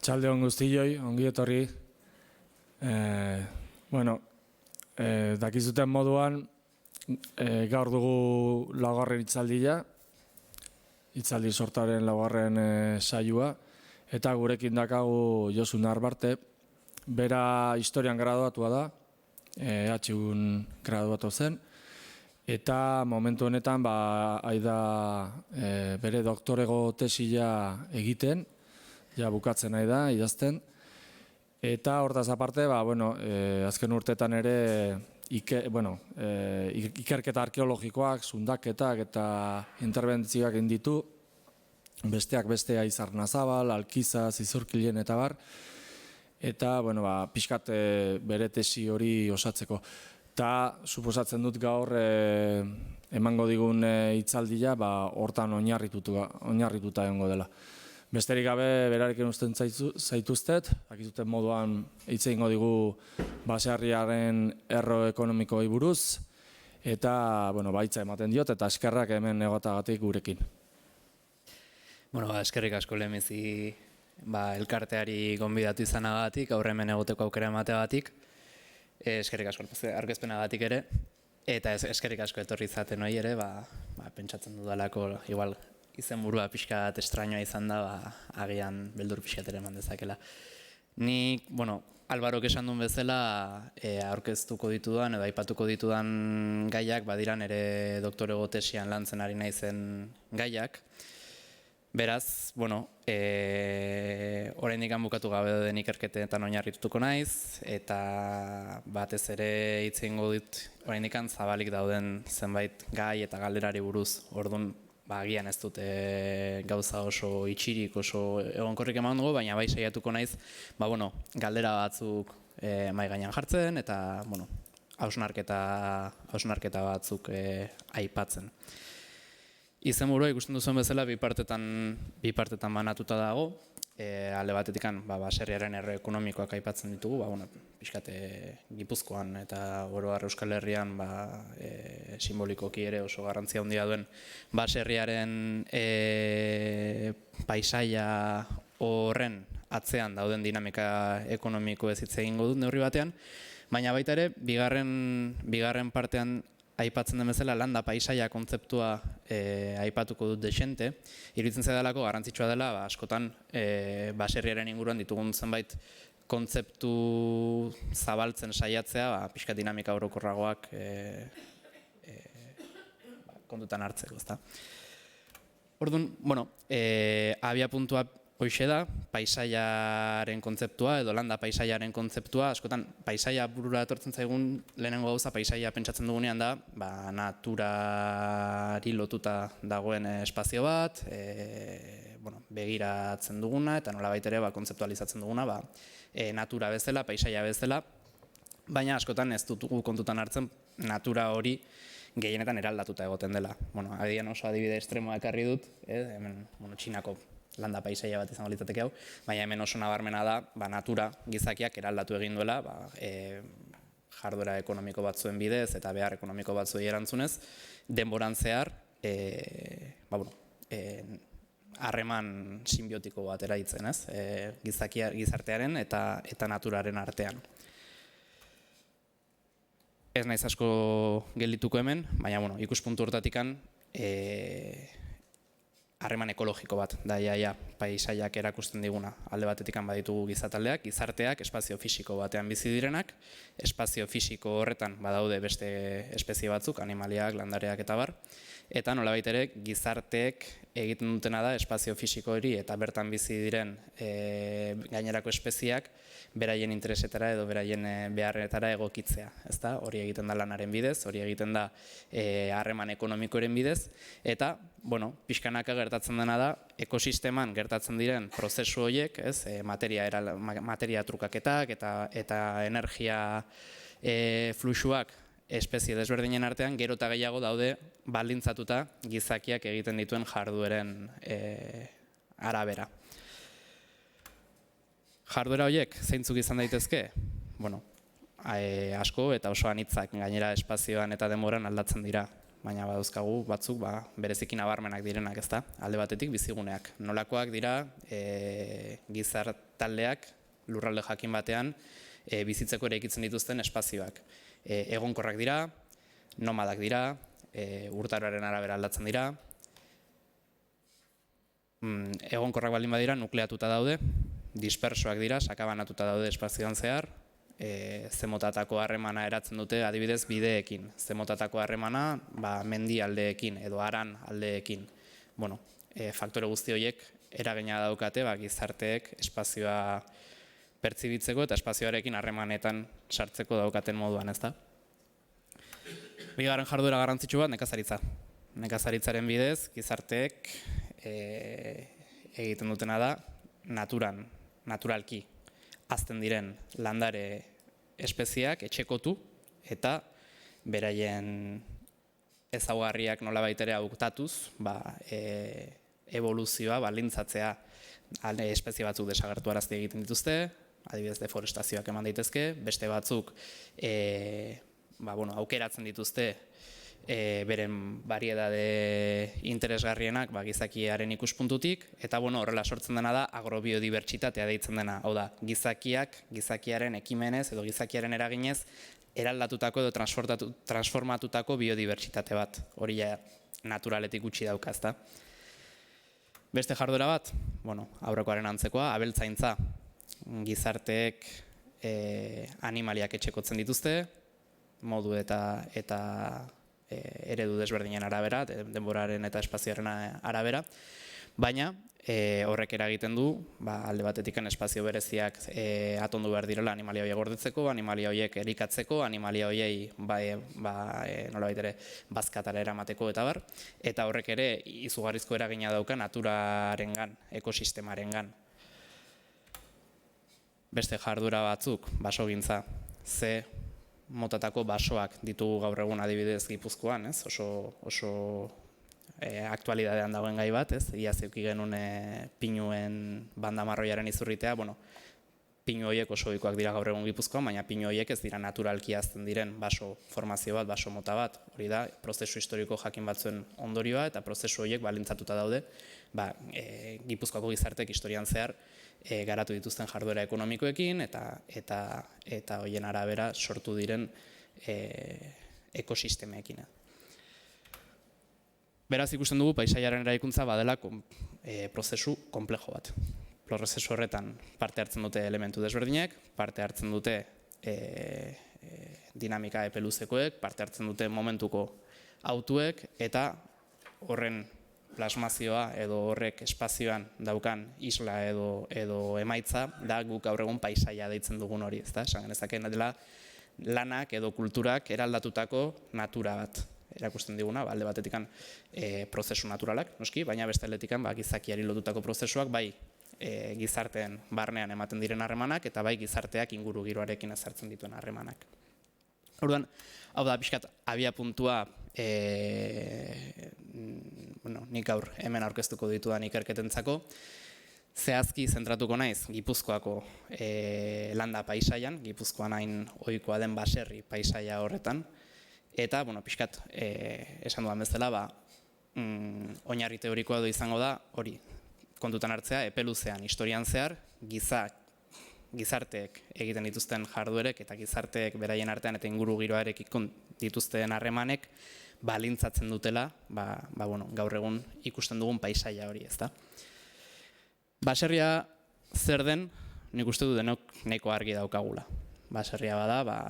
Arratsalde on guztioi, ongi etorri. Dakizuten moduan, gaur dugu laugarren hitzaldia, hitzaldi sortaren laugarren saioa, eta gurekin dakagu Josu Narbarte, bera historian graduatua da, EHUn graduatu zen, eta momentu honetan aida bere doktorego tesia egiten, ja bukatzen nahi da, idazten. Eta hortaz aparte, azken urteetan ere ikerketa arkeologikoak, zundaketak eta interbentzioak egin ditu, besteak bestea Izarnazabal, Alkiza, Zizurkilen eta bar, eta pixkat bere tesi hori osatzeko. Eta suposatzen dut gaur emango digun hitzaldia hortan oinarrituta egongo dela. Besterik gabe, berarekin uzten zaituztet, dakizuten moduan hitz egingo digu baserriaren erro ekonomikoei buruz, eta baitza ematen diot, eta eskerrak hemen egotagatik gurekin. Eskerrik asko lehenbizi elkarteari gonbidatu izanagatik, aurre hemen egoteko aukera emateagatik, eskerrik asko aurkezpenagatik ere, eta eskerrik asko etorri izaten hori ere, pentsatzen dudalako igual izenburua pixkat estrainoa izan da, agian beldur pixkat ere eman dezakela. Nik, Albarok esan duen bezala, aurkeztuko ditudan edo aipatuko ditudan gaiak, badiran ere doktorego tesian lantzen ari naizen gaiak. Beraz, oraindik bukatu gabe den ikerketetan oinarrituko naiz, eta batez ere hitz egingo dit oraindik zabalik dauden zenbait gai eta galderari buruz. Orduan, agian ez dute gauza oso itxirik, oso egonkorrik eman dugu, baina bai saiatuko naiz, galdera batzuk mahai gainean jartzen, eta hausnarketa batzuk aipatzen. Izenburua ikusten duzuen bezala bi partetan banatuta dago. Alde batetik baserriaren erro ekonomikoak aipatzen ditugu, pixkate Gipuzkoan eta oro har Euskal Herrian simbolikoki ere oso garrantzia handia duen baserriaren paisaia horren atzean dauden dinamika ekonomiko ez hitz egingo dut neurri batean, baina baita ere bigarren partean aipatzen den bezala landa paisaia kontzeptua aipatuko dut dexente. Iruditzen zaidalako garrantzitsua dela, askotan baserriaren inguruan ditugun zenbait kontzeptu zabaltzen saiatzea, pixka dinamika orokorragoak kontutan hartzeko, ezta. Orduan, abiapuntua hoixe da, paisaiaren kontzeptua edo landa paisaiaren kontzeptua. Askotan, paisaia burura etortzen zaigun lehenengo gauza, paisaia pentsatzen dugunean da, naturari lotuta dagoen espazio bat, begiratzen duguna, eta nolabait ere kontzeptualizatzen duguna, natura bezala, paisaia bezala, baina askotan ez dutugu kontutan hartzen natura hori gehienetan eraldatuta egoten dela. Adian oso adibide estremoa ekarri dut, hemen Txinako landa paisaia bat izango litzateke hau, baina hemen oso nabarmena da, natura gizakiak eraldatu egin duela, jarduera ekonomiko batzuen bidez eta behar ekonomiko batzuei erantzunez, denboran zehar, harreman sinbiotiko bat eraitzen, gizartearen eta naturaren artean. Ez naiz asko geldituko hemen, baina ikuspuntu hortatikan, harreman ekologiko bat, da paisaiak erakusten diguna. Alde batetik baditugu gizataldeak, gizarteak, espazio fisiko batean bizi direnak, espazio fisiko horretan badaude beste espezie batzuk, animaliak, landareak eta bar, eta nolabait ere gizarteek egiten dutena da espazio fisiko hori eta bertan bizi diren gainerako espezieak beraien interesetara edo beraien beharretara egokitzea. Hori egiten da lanaren bidez, hori egiten da harreman ekonomikoren bidez, eta pixkanaka gertatzen dena da, ekosisteman gertatzen diren prozesu horiek, materia trukaketak eta energia fluxuak espezie desberdinen artean, gero eta gehiago daude baldintzatuta gizakiak egiten dituen jardueren arabera. Jarduera horiek zeintzuk izan daitezke? Asko eta oso anitzak gainera espazioan eta denboran aldatzen dira. baina badauzkagu batzuk bereziki nabarmenak direnak, ezta? Alde batetik biziguneak. Nolakoak dira gizar taldeak lurralde jakin batean bizitzeko eraikitzen dituzten espazioak. Egonkorrak dira, nomadak dira, urtaroaren arabera aldatzen dira. Egonkorrak baldin badira, nukleatuta daude, dispersoak dira, sakabanatuta daude espazioan zehar, zemotatako harremana eratzen dute adibidez bideekin. Zemotatako harremana mendi aldeekin edo aran aldeekin. Faktore guzti horiek eragina daukate gizarteek espazioa pertsibitzeko eta espazioarekin harremanetan sartzeko daukaten moduan, ezta? Bigarren jarduera garrantzitsu bat nekazaritza. Nekazaritzaren bidez gizarteek egiten dutena da naturalki hazten diren landare espezieak etxekotu eta beraien ezaugarriak nolabait ere hautatuz eboluzioa baldintzatzea espezie batzuk desagertuarazti egiten dituzte, adibidez deforestazioak eman daitezke, beste batzuk aukeratzen dituzte beren bariedade interesgarrienak gizakiaren ikuspuntutik, eta horrela sortzen dena da agrobiodibertsitatea deitzen dena. Hau da, gizakiaren ekimenez edo gizakiaren eraginez eraldatutako edo transformatutako biodibertsitate bat. Hori naturaletik gutxi dauka, ezta? Beste jarduera bat, aurrekoaren antzekoa, abeltzaintza. Gizarteek animaliak etxekotzen dituzte, modu eta eredu desberdinen arabera, denboraren eta espazioaren arabera, baina horrek eragiten du, alde batetik espazio bereziak atondu behar direla animalia horiek gordetzeko, animalia horiek erikatzeko, animalia horiei nolabait ere bazkatara eramateko eta bar, eta horrek ere izugarrizko eragina dauka naturarengan, ekosistemarengan. Beste jarduera batzuk, basogintza, ze motatako basoak ditugu gaur egun adibidez Gipuzkoan, ez? Oso aktualidadean dagoen gai bat, ez? Ia zeuki genuen pinuen bandamarroiaren izurritea, pinu horiek oso ohikoak dira gaur egun Gipuzkoan, baina pinu horiek ez dira naturalki hazten diren baso formazio bat, baso mota bat. Hori da, prozesu historiko jakin batzuen ondorioa eta prozesu horiek balintzatuta daude, Gipuzkoako gizarteek historian zehar garatu dituzten jarduera ekonomikoekin eta horien arabera sortu diren ekosistemeekin. Beraz ikusten dugu paisaiaren eraikuntza badela prozesu konplejo bat. Prozesu horretan parte hartzen dute elementu desberdinek, parte hartzen dute dinamika epe luzekoek, parte hartzen dute momentuko hautuek eta horren plasmazioa edo horrek espazioan daukan isla edo emaitza da guk gaur egun paisaia deitzen dugun hori, ezta? Esan genezakeen dela lanak edo kulturak eraldatutako natura bat erakusten diguna, alde batetikan prozesu naturalak, noski, baina beste aldetikan gizakiari lotutako prozesuak gizarteen barnean ematen diren harremanak eta gizarteak inguru giroarekin ezartzen dituen harremanak. Orduan, hau da pixkat abia puntua nik gaur hemen aurkeztuko ditudan ikerketentzako. Zehazki zentratuko naiz Gipuzkoako landa paisaian, Gipuzkoan hain ohikoa den baserri paisaia horretan. Eta, pixkat, esan dudan bezala, oinarri teorikoa izango da, hori, kontutan hartzea, epe luzean, historian zehar, gizarteek egiten dituzten jarduerek eta gizarteek beraien artean eta inguru giroarekiko dituzten harremanek balintzatzen dutela, gaur egun ikusten dugun paisaia hori, ezta? Baserria zer den, nik uste du denok nahiko argi daukagula. Baserria bada,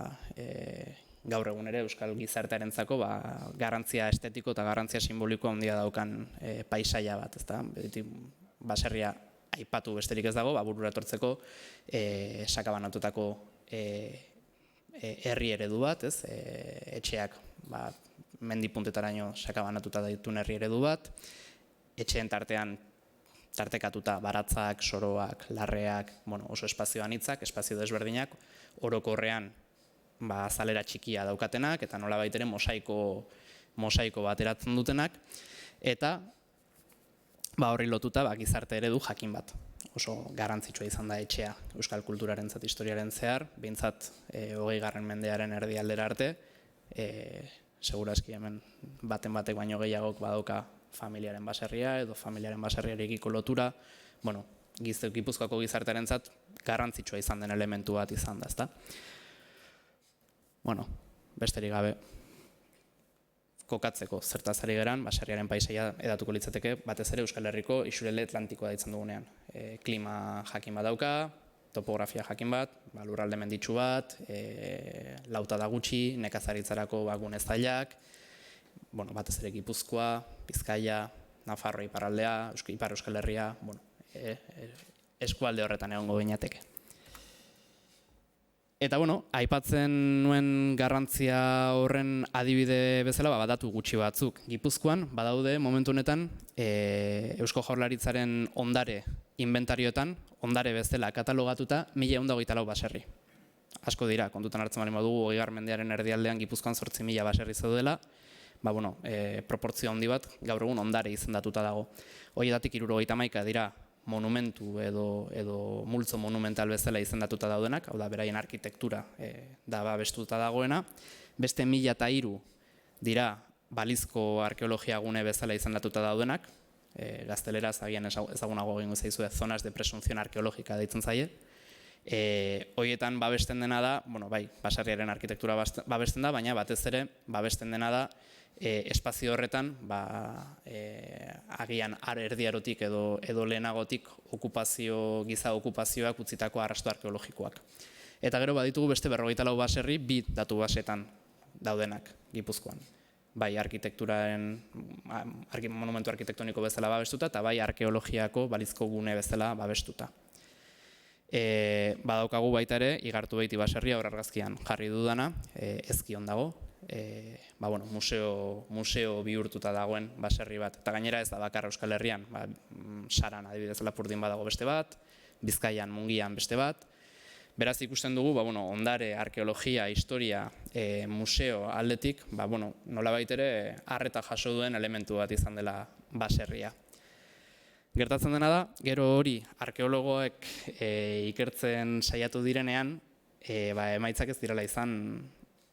gaur egun ere euskal gizartearentzako garrantzia estetiko eta garrantzia simboliko handia daukan paisaia bat, ezta? Baserria aipatu besterik ez dago, burura etortzeko sakabanatutako herri eredu bat, etxeak mendipuntetaraino sakabanatuta dituen herri eredu bat, etxeen tartean tartekatuta baratzak, soroak, larreak, oso espazio anitzak, espazio desberdinak, orokorrean azalera txikia daukatenak eta nolabait ere mosaiko bat eratzen dutenak, eta horri lotuta gizarte eredu jakin bat. Oso garrantzitsua izan da etxea euskal kulturarentzat historiaren zehar, behintzat 20. mendearen erdialdera arte, segurazki hemen baten batek baino gehiagok badauka familiaren baserria edo familiaren baserriarekiko lotura, bueno, Gipuzkoako gizartearentzat garrantzitsua izan den elementu bat izan da, ezta? Bueno, besterik gabe kokatzeko zertaz ari geran, baserriaren paisaia edatuko litzateke, batez ere Euskal Herriko isurele atlantikoa deitzen dugunean. Klima jakin bat dauka, topografia jakin bat, lurralde menditsu bat, lauta da gutxi, nekazaritzarako gune zailak, bueno, batez ere Gipuzkoa, Bizkaia, Nafarroa iparraldea, Ipar Euskal Herria, bueno, eskualde horretan egongo ginateke. Eta bueno, aipatzen nuen garrantzia horren adibide bezala, datu gutxi batzuk. Gipuzkoan badaude momentu honetan Eusko Jaurlaritzaren ondare inventarioetan, ondare bezala katalogatuta 1124 baserri. Asko dira, kontutan hartzen bali modugu 20. mendearen erdialdean Gipuzkoan 8.000 baserri zeudela, proportzio handi bat gaur egun ondare izendatuta dago. Horietatik 71 dira monumentu edo multzo monumental bezala izendatuta daudenak, hau da, beraien arkitektura da babestuta dagoena. Beste 1003 dira balizko arkeologia gune bezala izendatuta daudenak, gazteleraz agian ezagunago egingo zaizue, zonas de presunción arkeologika deitzen zaie. Horietan babesten dena da, bai, baserriaren arkitektura babesten da, baina batez ere babesten dena da espazio horretan, agian erdiarotik edo lehenagotik giza okupazioak utzitako arrasto arkeologikoak. Eta gero baditugu beste 44 baserri, 2 datu basetan daudenak Gipuzkoan. Bai arkitekturaren, monumentu arkitektoniko bezala babestuta, eta bai arkeologiako balizko gune bezala babestuta. Badaukagu baita ere, Igartu Beiti baserria hor argazkian jarri dudana, Ezkion dago, museo bihurtuta dagoen baserri bat. Eta gainera ez da bakarra Euskal Herrian, Saran adibidez Lapurdin badago beste bat, Bizkaian, Mungian beste bat. Beraz ikusten dugu, ondare, arkeologia, historia, museo aldetik, nolabait ere arreta jaso duen elementu bat izan dela baserria. Gertatzen dena da, gero hori arkeologoek ikertzen saiatu direnean, emaitzak ez direla izan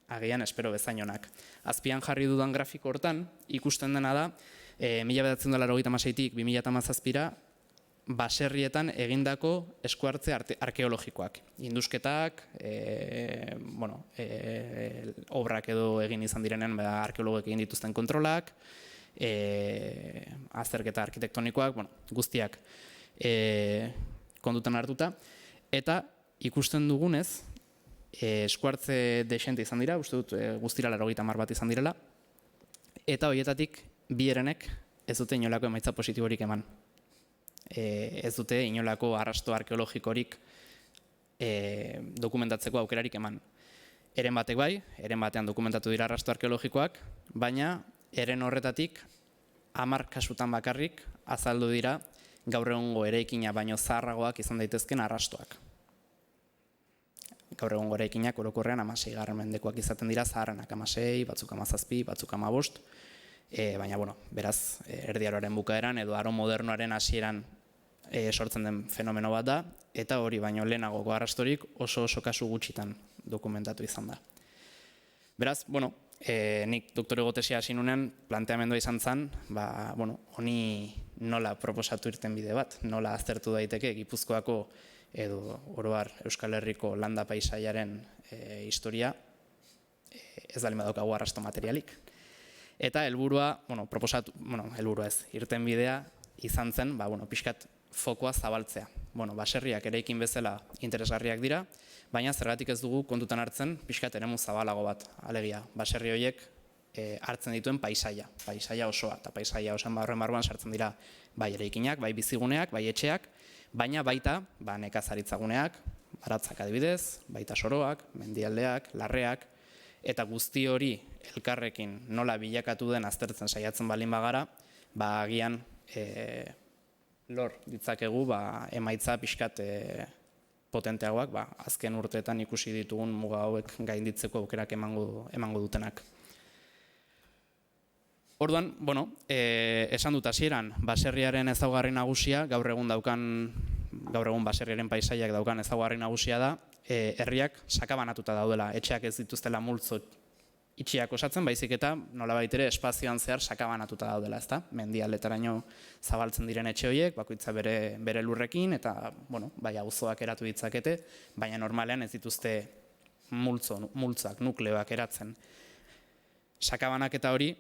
agian espero bezainonak. Azpian jarri dudan grafiko hortan, ikusten dena da, 1986tik 2017ra, baserrietan egindako eskuhartze arkeologikoak. Indusketak, obrak edo egin izan direnen arkeologoek egin dituzten kontrolak, azterketa arkitektonikoak, guztiak kontutan hartuta, eta ikusten dugunez, eskuhartze desente izan dira, uste dut guztira 80 bat izan direla, eta horietatik bi herenek ez dute inolako emaitza positiborik eman. Ez dute inolako arrasto arkeologikorik dokumentatzeko aukerarik eman. Heren batek bai, heren batean dokumentatu dira arrasto arkeologikoak, baina heren horretatik 10 kasutan bakarrik azaldu dira gaur egungo eraikina baino zaharragoak izan daitezken arrastoak. Gaur egungo eraikinak orokorrean 16. mendekoak izaten dira, zaharrenak 16, batzuk 17, batzuk 15, baina, beraz, erdiaroaren bukaeran edo aro modernoaren hasieran sortzen den fenomeno bat da, eta hori baino lehenagoko arrastorik oso kasu gutxitan dokumentatu izan da. Beraz, nik doktorego tesia hasi nunen planteamendua izan zen, honi nola proposatu irten bide bat, nola aztertu daiteke Gipuzkoako edo oroar Euskal Herriko landa paisaiaren historia, ez da lima daukagu arrasto materialik. Eta helburua, helburua ez, irten bidea izan zen, pixkat fokoa zabaltzea. Baserriak eraikin bezala interesgarriak dira, baina zergatik ez dugu kontutan hartzen pixkat eremu zabalago bat. Alegia, baserri horiek hartzen dituen paisaia osoa, eta paisaia osan horren barruan sartzen dira bai eraikinak, bai biziguneak, bai etxeak, baina baita nekazaritzaguneak, baratzak adibidez, baita soroak, mendialdeak, larreak, eta guzti hori elkarrekin nola bilakatu den aztertzen saiatzen balin bagara, agian lor ditzakegu emaitza pixkat potenteagoak, azken urteetan ikusi ditugun muga hauek gainditzeko aukerak emango dutenak. Orduan, esan dut hasieran, baserriaren ezaugarri nagusia, gaur egun baserriaren paisaiak daukan ezaugarri nagusia da, herriak sakabanatuta daudela, etxeak ez dituztela multzo itxiak osatzen, baizik eta nolabait ere espazioan zehar sakabanatuta daudela, ezta? Mendialdetaraino zabaltzen diren etxe horiek, bakoitza bere lurrekin, eta, bueno, bai auzoak eratu ditzakete, baina normalean ez dituzte multzak, nukleoak eratzen. Sakabanaketa hori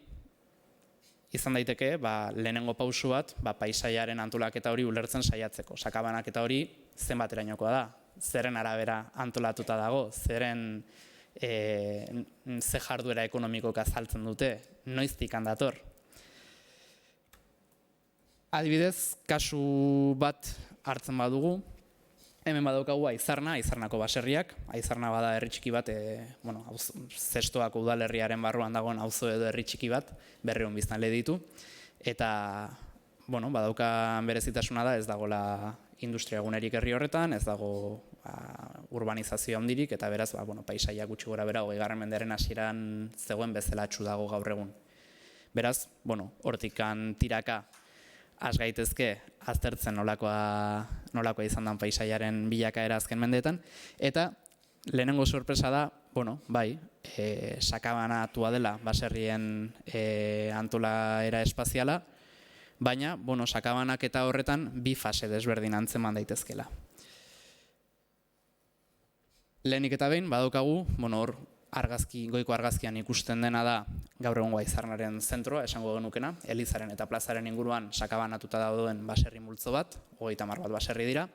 izan daiteke lehenengo pausu bat paisaiaren antolaketa hori ulertzen saiatzeko. Sakabanaketa hori zenbaterainokoa da, zeren arabera antolatuta dago, zeren ze jarduera ekonomikoak azaltzen dute, noiztik handator. Adibidez, kasu bat hartzen badugu, hemen badaukagu Aizarnako baserriak. Aizarna bada herri txiki bat, Zestoako udalerriaren barruan dagoen auzo edo herri txiki bat, 200 biztanle ditu. Eta badaukan berezitasuna da, ez dagoela industriagunerik herri horretan, ez dago urbanizazioa handirik, eta beraz, paisaiak gutxi gora bera 20. mendearen hasieran zegoen bezalatsu dago gaur egun. Beraz, hortikan tiraka has gaitezke aztertzen nolakoa izan den paisaiaren bilakaera azken mendeetan, eta lehenengo sorpresa da, sakabanatua dela baserrien antolaera espaziala, baina sakabanaketa horretan bi fase desberdin antzeman daitezkela. Lehenik eta behin badaukagu, hor goiko argazkian ikusten dena da gaur egungo Aizarnaren zentroa, esango genukena, elizaren eta plazaren inguruan sakabanatuta dauden baserri multzo bat, 30 bat baserri dira.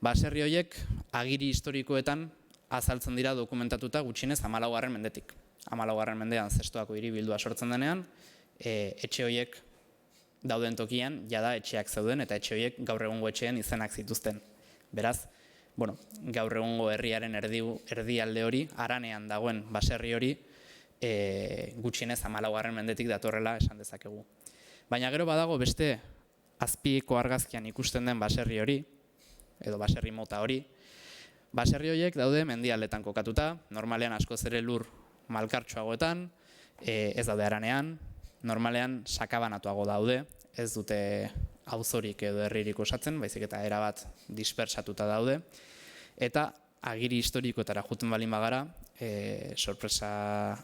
Baserri horiek agiri historikoetan azaltzen dira dokumentatuta gutxienez 14. mendetik. 14. mendean Zestoako hiribildua sortzen denean, etxe horiek dauden tokian jada etxeak zeuden eta etxe horiek gaur egungo etxeen izenak zituzten. Beraz, gaur egungo herriaren erdialde hori, haranean dagoen baserri hori, gutxienez 14. mendetik datorrela esan dezakegu. Baina gero badago beste azpiko argazkian ikusten den baserri hori, edo baserri mota hori. Baserri horiek daude mendialdetan kokatuta, normalean askoz ere lur malkartsuagoetan, ez daude haranean, normalean sakabanatuago daude, ez dute auzorik edo herririk osatzen, baizik eta erabat dispersatuta daude. Eta agiri historikoetara joaten baldin bagara, sorpresa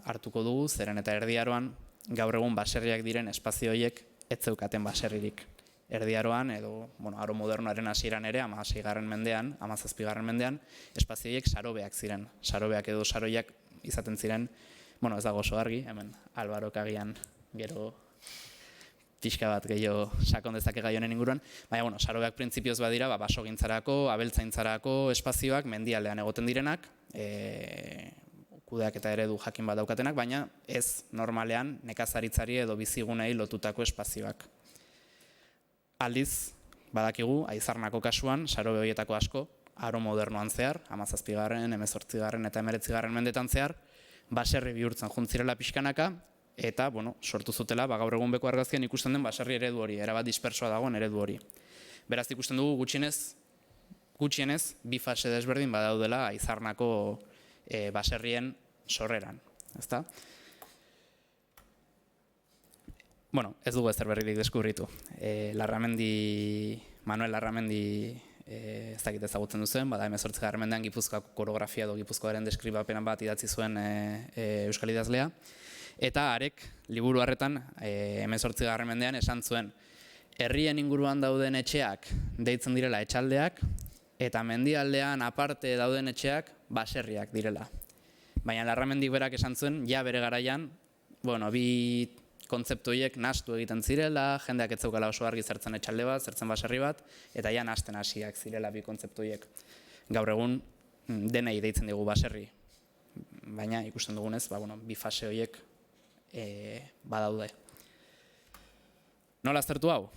hartuko dugu, zeren eta Erdi Aroan gaur egun baserriak diren espazio horiek ez zeukaten baserririk. Erdi Aroan edo aro modernoaren hasieran ere, 16. mendean, 17. mendean, espazio horiek sarobeak ziren. Sarobeak edo saroiak izaten ziren, ez dago oso argi, hemen Albarok agian gero pixka bat gehiago sakon dezake gai honen inguruan, baina sarobeak printzipioz badira, basogintzarako, abeltzaintzarako espazioak mendialdean egoten direnak, kudeak eta eredu jakin bat daukatenak, baina ez normalean nekazaritzari edo bizigunei lotutako espazioak. Aldiz, badakigu, Aizarnako kasuan, sarobe horietako asko, aro modernoan zehar, 17., 18. eta 19. mendetan zehar, baserri bihurtzen juntzirela pixkanaka, eta sortu zutela gaur egun beko argazkian ikusten den baserri eredu hori, erabat dispersoa dagoen eredu hori. Beraz ikusten dugu gutxienez bi fase desberdin badaudela Aizarnako baserrien sorreran, ezta? Ez dugu ezer berririk deskubritu. Manuel Larramendi ez dakit ezagutzen duzuen, bada 18. mendean Gipuzkoako koreografia edo Gipuzkoaren deskribapen bat idatzi zuen euskal idazlea. Eta harek, liburu harretan, 18. mendean esan zuen, herrien inguruan dauden etxeak deitzen direla etxaldeak, eta mendialdean aparte dauden etxeak baserriak direla. Baina Larramendik berak esan zuen, ja bere garaian, bi kontzeptu horiek nahastu egiten zirela, jendeak ez zeukala oso argi zertzen etxalde bat, zertzen baserri bat, eta ja nahasten hasiak zirela bi kontzeptu horiek. Gaur egun denei deitzen digu baserri, baina ikusten dugunez, bi fase horiek badaude. Nola aztertu hau?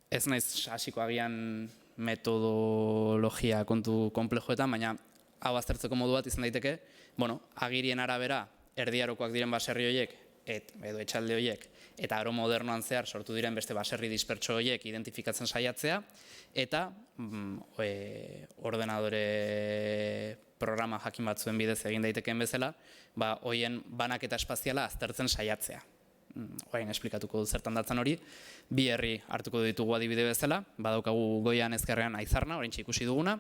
Ez naiz hasiko agian metodologia kontu konplexoetan, baina hau aztertzeko modu bat izan daiteke, agirien arabera Erdi Arokoak diren baserri horiek edo etxalde horiek eta aro modernoan zehar sortu diren beste baserri dispertso horiek identifikatzen saiatzea eta ordenadore programa jakin batzuen bidez egin daitekeen bezala, horien banaketa espaziala aztertzen saiatzea. Orain esplikatuko dut zertan datzan hori. Bi herri hartuko ditugu adibide bezala, badaukagu goian ezkerrean Aizarna, oraintxe ikusi duguna,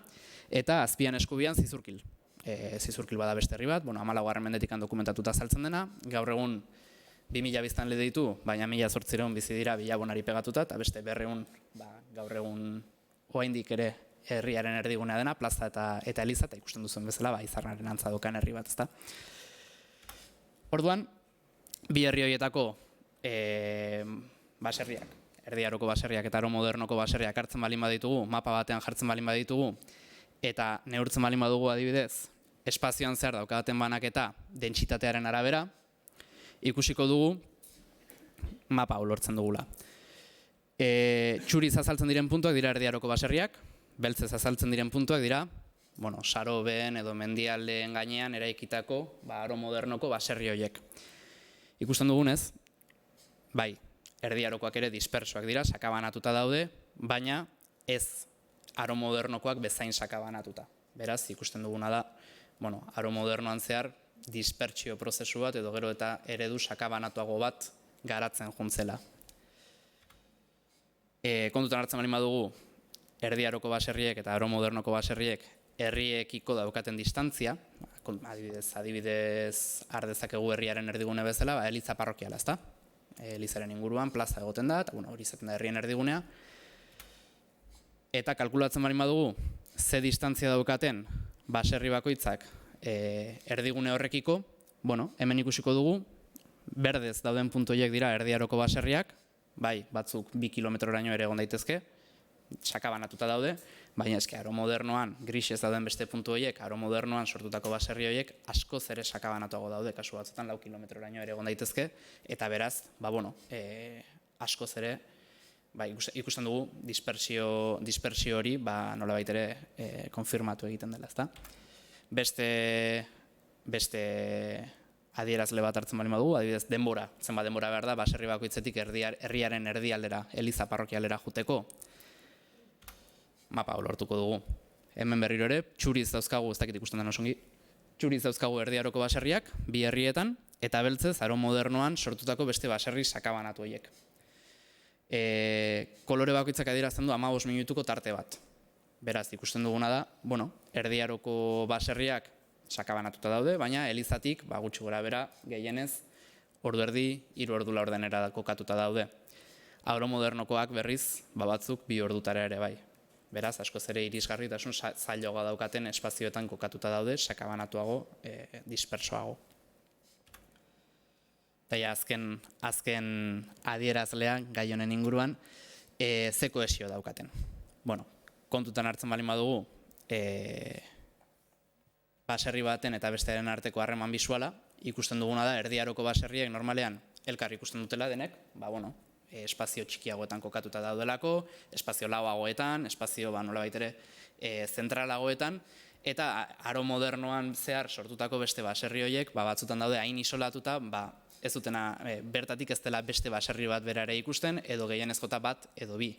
eta azpian eskubian Zizurkil. zizurkil bada beste herri bat, 14. mendetik dokumentatuta azaltzen dena, gaur egun 2000 biztanle ditu, baina 1800 bizi dira Bilabonari pegatuta, eta beste 200 gaur egun oraindik ere herriaren erdigunea dena, plaza eta eliza, eta ikusten duzuen bezala, Izarnaren antza daukan herri bat, ezta. Orduan, bi herri horietako baserriak, Erdi Aroko baserriak eta Aro Modernoko baserriak hartzen balin baditugu, mapa batean jartzen balin baditugu, eta neurtzen balin badugu adibidez, espazioan zehar daukaten banaketa dentsitatearen arabera, ikusiko dugu mapa hau lortzen dugula. Txuriz azaltzen diren puntuak dira Erdi Aroko baserriak, beltzez azaltzen diren puntuak dira, Sarobeen edo mendialdeen gainean eraikitako Aro Modernoko baserri horiek. Ikusten dugunez, bai, Erdi Arokoak ere dispersoak dira, sakabanatuta daude, baina ez Aro Modernokoak bezain sakabanatuta. Beraz, ikusten duguna da, Aro Modernoan zehar dispertsio prozesu bat edo gero eta eredu sakabanatuago bat garatzen juntzela. Kontutan hartzen balin badugu, Erdi Aroko baserriek eta Aro Modernoko baserriek herriekiko daukaten distantzia, adibidez har dezakegu herriaren erdigune bezala, eliza parrokiala, ezta? Elizaren inguruan plaza egoten da, eta hori izaten da herrien erdigunea. Eta kalkulatzen balin badugu, ze distantzia daukaten baserri bakoitzak erdigune horrekiko, hemen ikusiko dugu, berdez dauden puntu horiek dira Erdi Aroko baserriak, bai, batzuk 2 kilometroraino ere egon daitezke, sakabanatuta daude, baina eske Aro Modernoan, grisez dauden beste puntu horiek, Aro Modernoan sortutako baserri horiek askoz ere sakabanatuago daude, kasu batzuetan 4 kilometroraino ere egon daitezke, eta beraz, askoz ere, ikusten dugu dispersio hori, nolabait ere konfirmatu egiten dela, ezta? Beste adierazle bat hartzen balin badugu, adibidez denbora, zenbat denbora behar da, baserri bakoitzetik herriaren erdialdera, eliza parrokialera juteko, mapa lortuko dugu. Hemen berriro ere, txuriz dauzkagu, ez dakit ikusten den osongi, txuriz dauzkagu Erdi Aroko baserriak, bi herrietan, eta beltzez Aro Modernoan sortutako beste baserri sakabanatu horiek. Kolore bakoitzak adierazten du 15 minutuko tarte bat. Beraz, ikusten duguna da, Erdi Aroko baserriak sakabanatuta daude, baina elizatik, gutxi gora bera, gehienez, ordu erdi, 3 ordu laurdenera kokatuta daude. Aro Modernokoak berriz, batzuk 2 ordutara ere bai. Beraz, askoz ere irisgarritasun zailagoa daukaten espazioetan kokatuta daude, sakabanatuago, dispersoago. Eta azken adierazlea gai honen inguruan, ze kohesio daukaten. Kontutan hartzen balin badugu, baserri baten eta bestearen arteko harreman bisuala, ikusten duguna da, Erdi Aroko baserriek normalean elkar ikusten dutela denek, espazio txikiagoetan kokatuta daudelako, espazio lauagoetan, espazio nolabait ere zentralagoetan, eta Aro Modernoan zehar sortutako beste baserri horiek, batzutan daude hain isolatuta, ez dutena bertatik ez dela beste baserri bat bera ere ikusten, edo gehienez jota bat edo bi.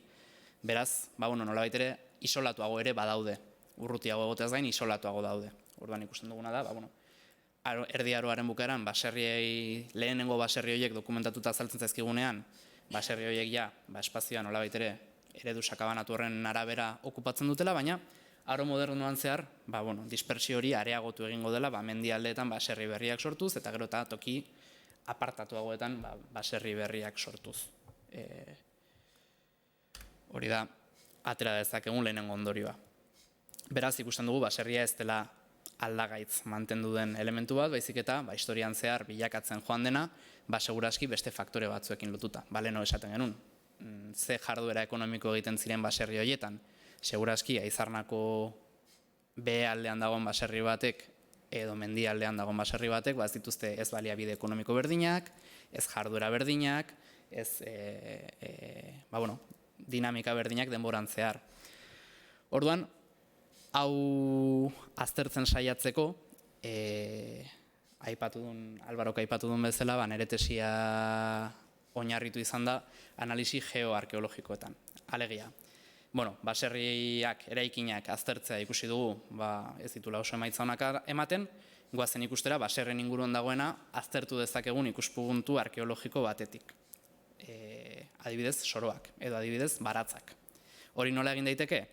Beraz, nolabait ere isolatuago ere badaude, urrutiago egoteaz gain isolatuago daude. Orduan ikusten duguna da, Erdi Aroaren bukaeran lehenengo baserri horiek dokumentatuta azaltzen zaizkigunean, baserri horiek espazioa nolabait ere eredu sakabanatu horren arabera okupatzen dutela, baina Aro Modernoan zehar, dispersio hori areagotu egingo dela, mendialdeetan baserri berriak sortuz, eta gero eta toki apartatuagoetan baserri berriak sortuz. Hori da, atera dezakegun lehenengo ondorioa. Beraz, ikusten dugu, baserria ez dela aldagaitz mantendu den elementu bat, baizik eta historian zehar bilakatzen joan dena, seguraski beste faktore batzuekin lotuta. Leno esaten genuen, ze jarduera ekonomiko egiten ziren baserri horietan, seguraski Aizarnako behealdean dagoen baserri batek edo mendialdean dagoen baserri batek, ez dituzte ez baliabide ekonomiko berdinak, ez jarduera berdinak, ez dinamika berdinak denboran zehar. Orduan, hau aztertzen saiatzeko, Albarok aipatu duen bezala, nire tesia oinarritu izan da analisi geoarkeologikoetan. Alegia, baserriak, eraikinak aztertzea ikusi dugu, ez ditula oso emaitza onak ematen, goazen ikustera, baserren inguruan dagoena aztertu dezakegun ikuspuntu arkeologiko batetik. Adibidez, soroak, edo adibidez, baratzak. Hori nola egin daiteke?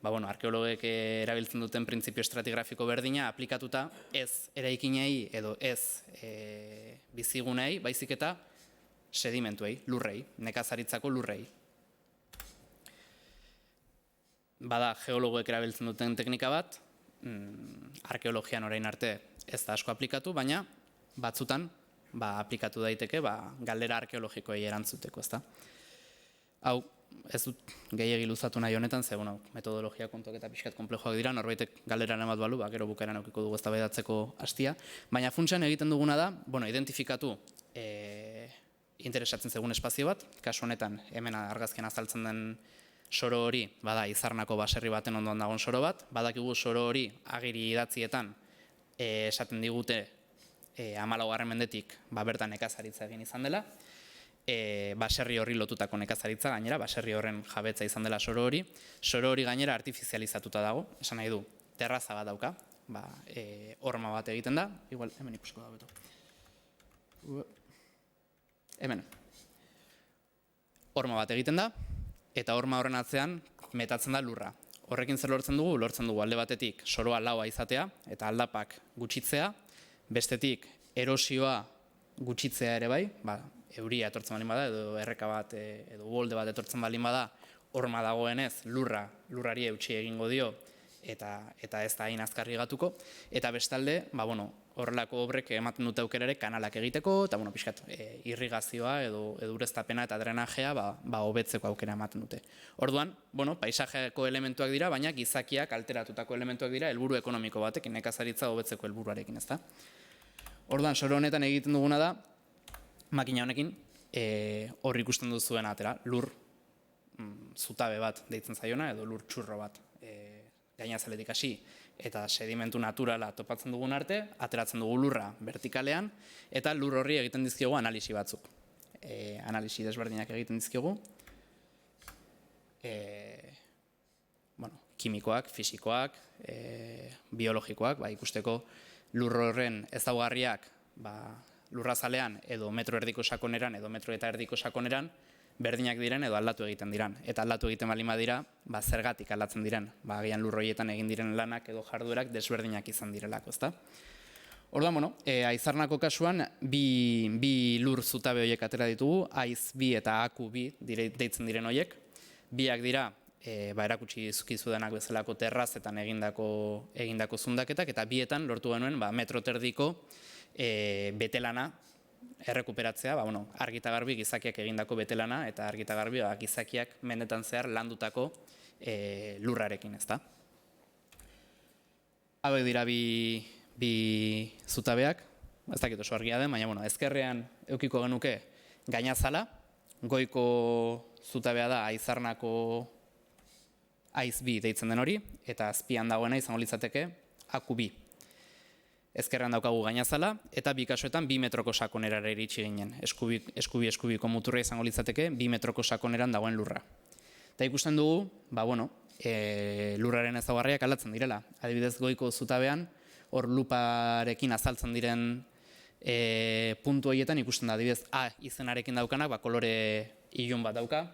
arkeologek erabiltzen duten printzipio estratigrafiko berdina aplikatuta ez eraikinei edo ez bizigunei, baizik eta sedimentuei, lurrei, nekazaritzako lurrei. Bada geologoek erabiltzen duten teknika bat, arkeologian orain arte ez da asko aplikatu, baina batzutan aplikatu daiteke galdera arkeologikoei erantzuteko, ezta. Hau, ez dut gehiegi luzatu nahi honetan, ze metodologia kontuak eta pixkat konplejoak dira, norbaitek galderaren bat balu, gero bukaeran aukiko dugu eztabaidatzeko hastia, baina funtsan egiten duguna da, identifikatu interesatzen zegoen espazio bat, kasu honetan hemen argazkian azaltzen den soro hori, bada Izarnako baserri baten ondoan dagoen soro bat, badakigu soro hori agiri idatzietan esaten digute 14. mendetik bertan nekazaritza egin izan dela, baserri horri lotutako nekazaritza gainera, baserri horren jabetza izan dela soro hori gainera artifizializatuta dago, esan nahi du, terraza bat dauka, horma bat egiten da, igual hemen ikusiko da beto. Hemen, horma bat egiten da, eta horma horren atzean metatzen da lurra. Horrekin zer lortzen dugu alde batetik soroa laua izatea, eta aldapak gutxitzea, bestetik erosioa gutxitzea ere bai, euria etortzen balin bada, edo erreka bat, edo uholde bat etortzen balin bada, horma dagoenez lurrari eutsi egingo dio, eta ez da hain azkarri gatuko, eta bestalde, horrelako obrek ematen dute aukera ere kanalak egiteko, eta pixkat irrigazioa edo ureztapena eta drenajea hobetzeko aukera ematen dute. Orduan, paisajeko elementuak dira, baina gizakiak alteratutako elementuak dira helburu ekonomiko batekin, nekazaritza hobetzeko helburuarekin, ezta? Orduan, soro honetan egiten duguna da, makina honekin, hor ikusten duzuen atera, lur zutabe bat deitzen zaiona, edo lur txurro bat gainazaletik hasi, eta sedimentu naturala topatzen dugun arte, ateratzen dugu lurra vertikalean, eta lur horri egiten dizkiogu analisi batzuk. Analisi desberdinak egiten dizkiogu, kimikoak, fisikoak, biologikoak, ikusteko lur horren ezaugarriak lurrazalean edo metro erdiko sakoneran edo metro eta erdiko sakoneran berdinak diren edo aldatu egiten diran. Eta aldatu egiten baldin badira, zergatik aldatzen diren. Agian lur horietan egin diren lanak edo jarduerak desberdinak izan direlako, ezta? Orduan, Aizarnako kasuan bi lur zutabe horiek atera ditugu, Aiz bi eta Aku bi deitzen diren horiek. Biak dira, erakutsi zukizudanak bezalako terrazetan egindako zundaketak, eta bietan lortu genuen metro terdiko betelana errekuperatzea, argita garbi gizakiak egindako betelana, eta argita garbi gizakiak mendetan zehar landutako lurrarekin, ezta? Hauek dira bi zutabeak, ez dakit oso argia den, baina ezkerrean eukiko genuke gainazala, goiko zutabea da Aizarnako Aiz bi deitzen den hori, eta azpian dagoena izango litzateke Aku bi. Ezkerran daukagu gainazala, eta bi kasuetan 2 metroko sakonerara iritsi ginen. Eskubiko muturra izango litzateke 2 metroko sakoneran dagoen lurra. Eta ikusten dugu, lurraren ezaugarriak aldatzen direla. Adibidez, goiko zutabean, hor luparekin azaltzen diren puntu horietan ikusten da. Adibidez, A izenarekin daukanak, kolore ilun bat dauka,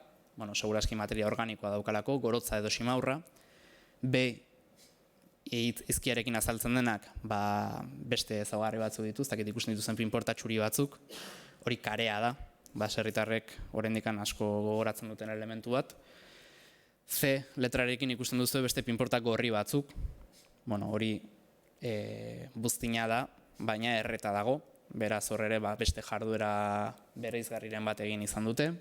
seguraski materia organikoa daukalako, gorotza edo simaurra. B izkiarekin azaltzen denak, beste ezaugarri batzuk ditu, ez dakit ikusten dituzen pinporta txuri batzuk, hori karea da, baserritarrek oraindik asko gogoratzen duten elementu bat. C letrarekin ikusten duzu beste pinporta gorri batzuk, hori buztina da, baina erreta dago, beraz hor ere beste jarduera bereizgarriren bat egin izan dute.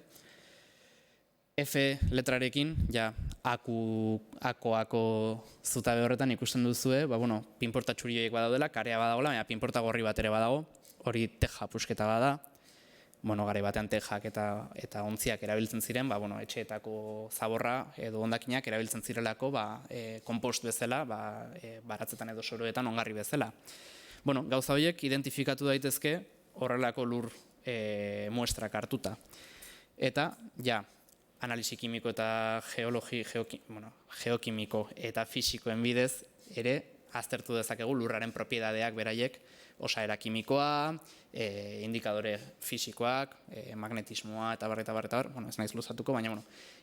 F letrarekin, ako zutabe horretan ikusten duzue, pinporta txuri horiek badaudela, karea badagoela, baina pinporta gorri bat ere badago, hori teja pusketa bada, garai batean tejak eta ontziak erabiltzen ziren, etxeetako zaborra edo hondakinak erabiltzen zirelako, konpost bezala, baratzetan edo soroetan ongarri bezala. Gauza horiek identifikatu daitezke horrelako lur muestrak hartuta. Eta, analisi kimiko eta geokimiko eta fisikoen bidez ere aztertu dezakegu lurraren propiedadeak beraiek, osaera kimikoa, indikadore fisikoak, magnetismoa eta barreta, ez naiz luzatuko, baina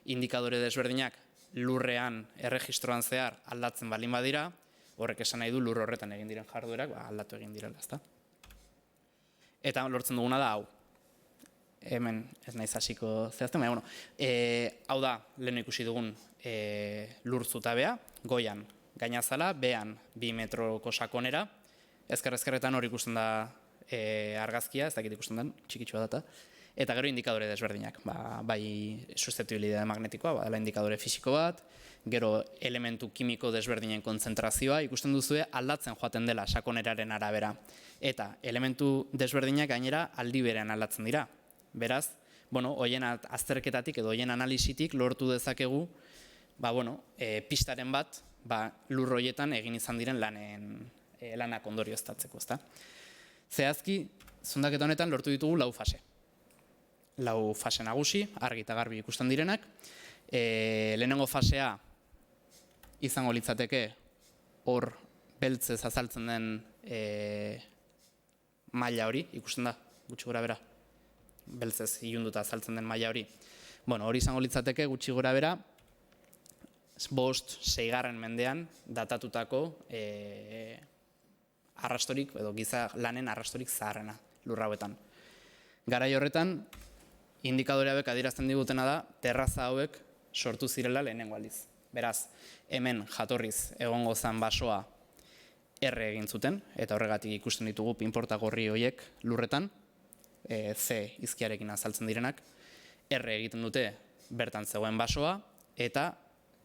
indikadore desberdinak lurrean erregistroan zehar aldatzen balin badira, horrek esan nahi du lur horretan egin diren jarduerak aldatu egin direla, ezta? Eta lortzen duguna da hau. Hemen ez naiz hasiko zehazten, baina, hau da, lehen ikusi dugun lur zutabea, goian gainazala, behan 2 metroko sakonera, ezkerretan hor ikusten da argazkia, ez dakit ikusten den, txikitsua data, eta gero indikadore desberdinak, bai susceptibilitate magnetikoa, badela indikadore fisiko bat, gero elementu kimiko desberdinen kontzentrazioa ikusten duzue aldatzen joaten dela sakoneraren arabera, eta elementu desberdinak gainera aldi berean aldatzen dira. Beraz, hoien azterketatik edo hoien analisitik lortu dezakegu pistaren bat lur horietan egin izan diren lanak ondorioztatzeko, ezta? Zehazki, zundaketa honetan lortu ditugu 4 fase. 4 fase nagusi, argi eta garbi ikusten direnak. Lehenengo fasea izango litzateke hor beltzez azaltzen den maila hori, ikusten da, gutxi gora bera. Beltzez ilunduta azaltzen den maila hori. Hori izango litzateke gutxi gora bera, 5-6 mendean datatutako arrastorik, edo giza lanen arrastorik zaharrena lur hauetan. Garai horretan, indikadore hauek adierazten digutena da, terraza hauek sortu zirela lehenengo aldiz. Beraz, hemen jatorriz egongo zen basoa erre egin zuten, eta horregatik ikusten ditugu pinporta gorri horiek lurretan, C izkiarekin azaltzen direnak, erre egiten dute bertan zegoen basoa, eta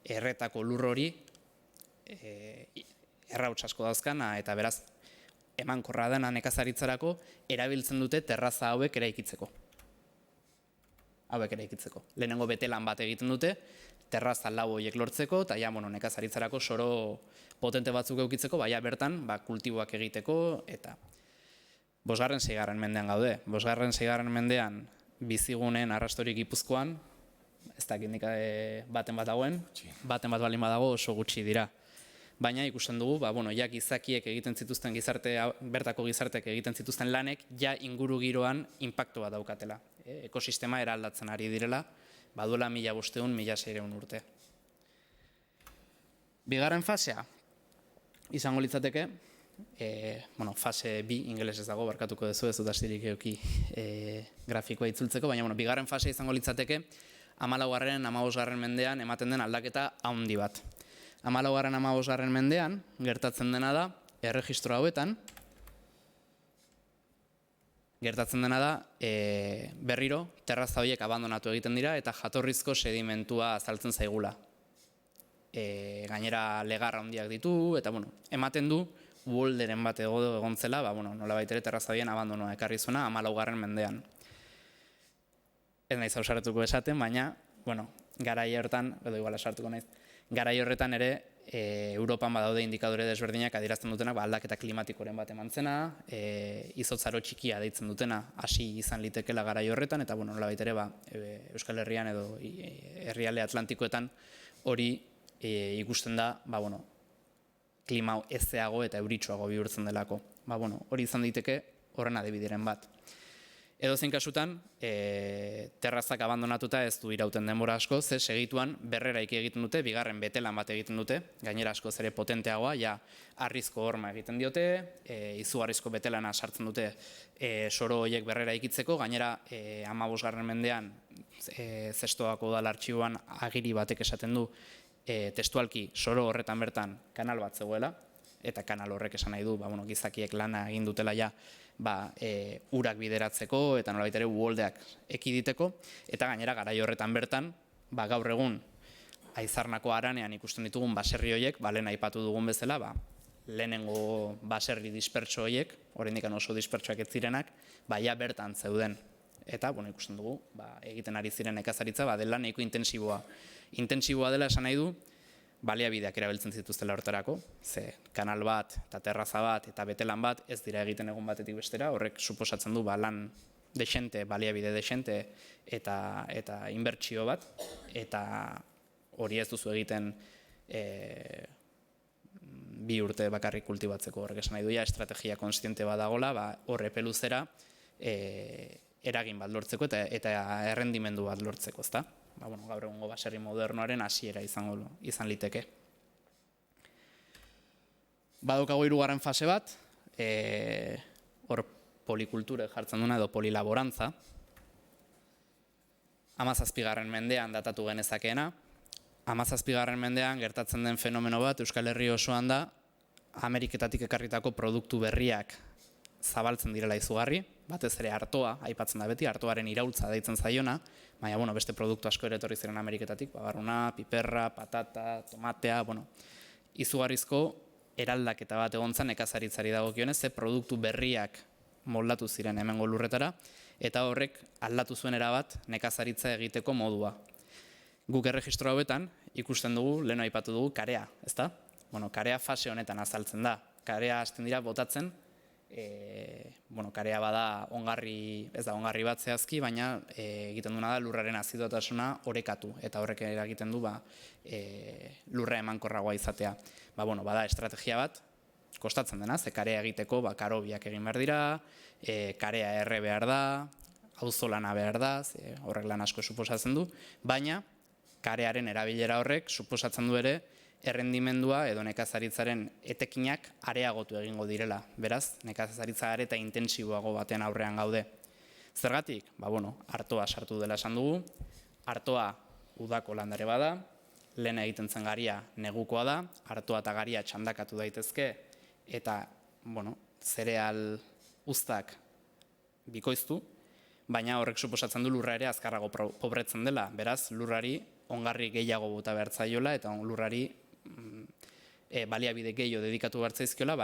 erretako lur hori errauts asko dauzkana, eta beraz, emankorra dena nekazaritzarako erabiltzen dute terraza hauek eraikitzeko. Lehenengo betelan bat egiten dute, terraza lau horiek lortzeko, eta nekazaritzarako soro potente batzuk eukitzeko, bertan kultiboak egiteko, eta 5.-6. mendean gaude. 5.-6. mendean bizigunen arrastorik Gipuzkoan, ez dakit nik baten bat dagoen, baten bat balin badago oso gutxi dira. Baina ikusten dugu, gizakiek egiten zituzten bertako gizarteek egiten zituzten lanek, inguru giroan inpaktu bat daukatela. Ekosistema eraldatzen ari direla, baduela 1500-1600 urte. Bigarren fasea, izango litzateke, fase B, ingelesez dago, barkatuko dezu, ez dut astirik euki grafikoa itzultzeko, baina bigarren fase izango litzateke, 14. 15. mendean ematen den aldaketa handi bat. 14. 15. mendean, gertatzen dena da, erregistro hauetan, gertatzen dena da, berriro, terraza horiek abandonatu egiten dira, eta jatorrizko sedimentua azaltzen zaigula. Gainera legarra handiak ditu, eta ematen du, uholderen bat egon zela, nola baitere terraza horien abandonoa ekarri zuena 14. mendean. Ez naiz ausartuko esaten, baina, garai horretan, edo igual asartuko naiz, garai horretan ere, Europan badaude indikadore desberdinak adierazten dutenak aldaketa klimatikoren bat eman zena, izotzaro txikia deitzen dutena hasi izan litekela garai horretan, eta nola baitere Euskal Herrian edo herrialde Atlantikoetan hori ikusten da, klima ezeago eta euritsuago bihurtzen delako. Hori izan daiteke horren adibideren bat. Edozein kasutan, terrazak abandonatuta ez du irauten denbora asko, ze segituan berreraiki egiten dute, bigarren betelan bat egiten dute, gainera askoz ere potenteagoa, harrizko horma egiten diote, izugarrizko betelana sartzen dute soro horiek berrera ikitzeko, gainera 15. mendean zestoako udal artxiboan agiri batek esaten du testualki soro horretan bertan kanal bat zegoela, eta kanal horrek esan nahi du, gizakiek lana egin dutela urak bideratzeko, eta nolabait ere uholdeak ekiditeko, eta gainera garai horretan bertan, gaur egun Aizarnako haranean ikusten ditugun baserri horiek, lehen aipatu dugun bezala, lehenengo baserri dispertso horiek, oraindik oso dispertsoak ez zirenak, bertan zeuden. Eta, ikusten dugu, egiten ari ziren nekazaritza, dela nahiko intentsiboa. Intentsiboa dela esan nahi du, baliabideak erabiltzen zituztela horretarako, ze kanal bat, eta terraza bat, eta betelan bat, ez dira egiten egun batetik bestera, horrek suposatzen du lan desente, baliabide desente, eta inbertsio bat, eta hori ez duzu egiten 2 urte bakarrik kultibatzeko, horrek esan nahi du, estrategia konstiente bat dagoela, horre peluzera, eragin bat lortzeko eta errendimendu bat lortzeko, ezta? gaur egungo baserri modernoaren hasiera izan liteke. Badaukago hirugarren fase bat, hor polikulture jartzen duna edo polilaborantza, 17. mendean datatu genezakeena. 17. mendean gertatzen den fenomeno bat Euskal Herri osoan da, Ameriketatik ekarritako produktu berriak zabaltzen direla izugarri, batez ere artoa, aipatzen da beti, artoaren iraultza deitzen zaiona, baina beste produktu asko ere etorri ziren Ameriketatik, babarruna, piperra, patata, tomatea, izugarrizko eraldaketa bat egon zen nekazaritzari dagokionez, ze produktu berriak moldatu ziren hemengo lurretara, eta horrek aldatu zuen erabat nekazaritza egiteko modua. Guk erregistro hauetan ikusten dugu, lehen aipatu dugu, karea, ezta? Karea fase honetan azaltzen da. Karea hasten dira botatzen, karea bada ongarri, ez da ongarri bat zehazki, baina egiten duna da lurraren azidotasuna orekatu, eta horrek eragiten du lurra emankorragoa izatea. Bada estrategia bat, kostatzen dena, ze karea egiteko karobiak egin behar dira, karea erre behar da, auzolana behar da, horrek lan asko suposatzen du, baina karearen erabilera horrek suposatzen du ere errendimendua edo nekazaritzaren etekinak areagotu egingo direla. Beraz, nekazaritza are eta intentsiboago batean aurrean gaude. Zergatik? Artoa sartu dela esan dugu, artoa udako landare bada, lehen egiten zen garia negukoa da, artoa eta garia txandakatu daitezke, eta zereal uztak bikoiztu, baina horrek suposatzen du lurra ere azkarrago pobretzen dela. Beraz, lurrari ongarri gehiago bota behar zaiola eta lurrari baliabide gehiago dedikatu behar zaizkiola,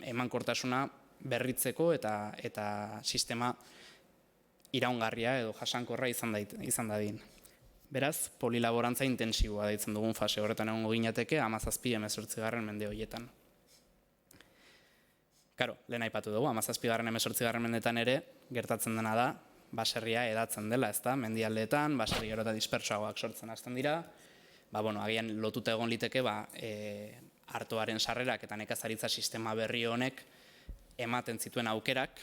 emankortasuna berritzeko eta sistema iraungarria edo jasankorra izan dadin. Beraz, polilaborantza intensiboa deitzen dugun fase horretan egongo ginateke 17-18. mende horietan. Karo, lehen aipatu dugu, 17-18. mendetan ere gertatzen dena da, baserria edatzen dela, ezta? Mendialdeetan, baserri gero eta dispertsoagoak sortzen hasten dira, agian lotuta egon liteke, artoaren sarrerak eta nekazaritza sistema berri honek ematen zituen aukerak,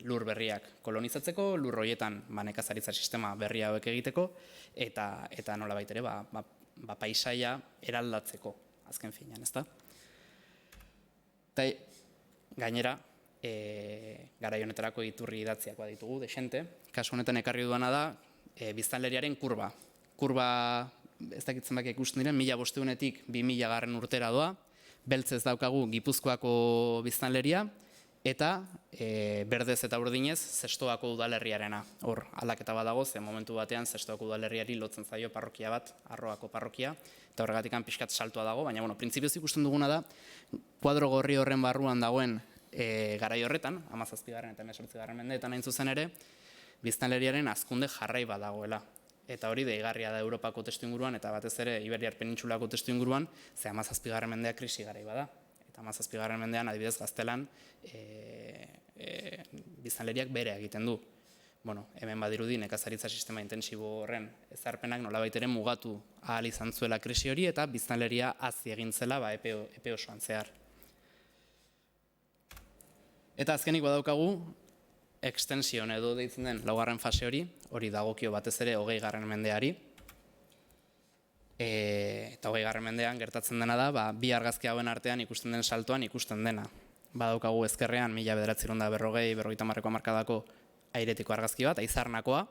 lur berriak kolonizatzeko, lur horietan nekazaritza sistema berri hauek egiteko, eta nolabait ere, paisaia eraldatzeko, azken finean, ezta? Eta gainera, garai honetarako iturri idatziak baditugu, desente. Kasu honetan ekarri duana da, biztanleriaren kurba. Kurba, ez dakitzen bak ikusten diren, 1500-etik 2000 urtera doa, beltzez daukagu Gipuzkoako biztanleria, eta berdez eta urdinez Zestoako udalerriarena. Hor, aldaketa badago, ze momentu batean Zestoako udalerriari lotzen zaio parrokia bat, Arroako parrokia, eta horregatik pixkat saltua dago, baina, printzipioz ikusten duguna da, kuadro gorri horren barruan dagoen garai horretan, 17. eta 18. mendeetan hain zuzen ere, biztanleriaren hazkunde jarrai badagoela. Eta hori deigarria da Europako testuinguruan, eta batez ere Iberiar penintsulako testuinguruan, ze 17. mendea krisi garai bada. Eta 17. mendean, adibidez Gaztelan, biztanleriak bere egiten du. Hemen badirudi nekazaritza sistema intentsibo horren ezarpenak nolabait ere mugatu ahal izan zuela krisi hori, eta biztanleria hazi egin zela epe osoan zehar. Eta azkenik badaukagu, extension edo deitzen den laugarren fase hori dagokio batez ere 20. mendeari. Eta 20. mendean gertatzen dena da, bi argazki hauen artean ikusten den saltoan ikusten dena. Badaukagu ezkerrean 1940-50 hamarkadako airetiko argazki bat, aizarnakoa.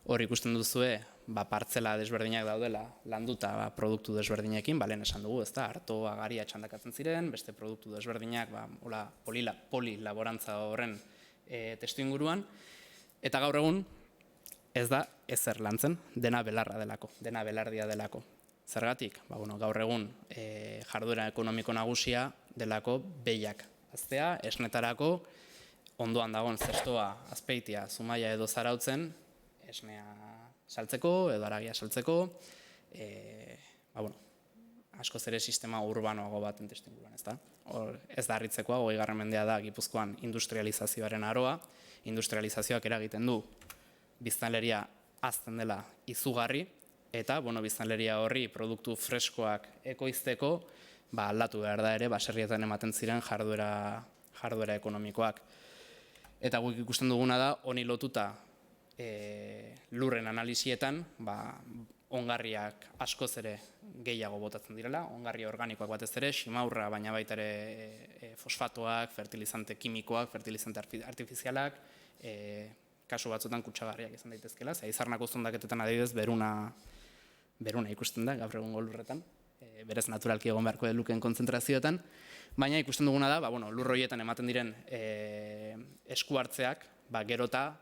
Hor ikusten duzue, partzela desberdinak daudela landuta produktu desberdinekin, lehen esan dugu, ezta, artoa, garia txandakatzen ziren, beste produktu desberdinak, polilaborantza horren testuinguruan, eta gaur egun ez da ezer lantzen, dena belarra delako, dena belardia delako. Zergatik? Gaur egun jarduera ekonomiko nagusia delako behiak aztea, esnetarako, ondoan dagoen Zestoa, Azpeitia, Zumaia edo Zarautzen, esnea saltzeko edo haragia saltzeko, askoz ere sistema urbanoago baten testuinguruan, ezta? Ez da harritzekoa, 20. mendea da Gipuzkoan industrializazioaren aroa, industrializazioak eragiten du biztanleria hazten dela izugarri, eta biztanleria horri produktu freskoak ekoizteko, aldatu behar da ere, baserrietan ematen ziren jarduera ekonomikoak. Eta guk ikusten duguna da, honi lotuta lurren analisietan ongarriak askoz ere gehiago botatzen direla, ongarri organikoak batez ere, simaurra, baina baita ere fosfatoak, fertilizante kimikoak, fertilizante artifizialak, kasu batzutan kutsagarriak izan daitezkela, ze izarnako zondaketetan adibidez beruna ikusten da gaur egungo lurretan, berez naturalki egon beharko lukeen kontzentrazioetan, baina ikusten duguna da, lur horietan ematen diren esku hartzeak, gerota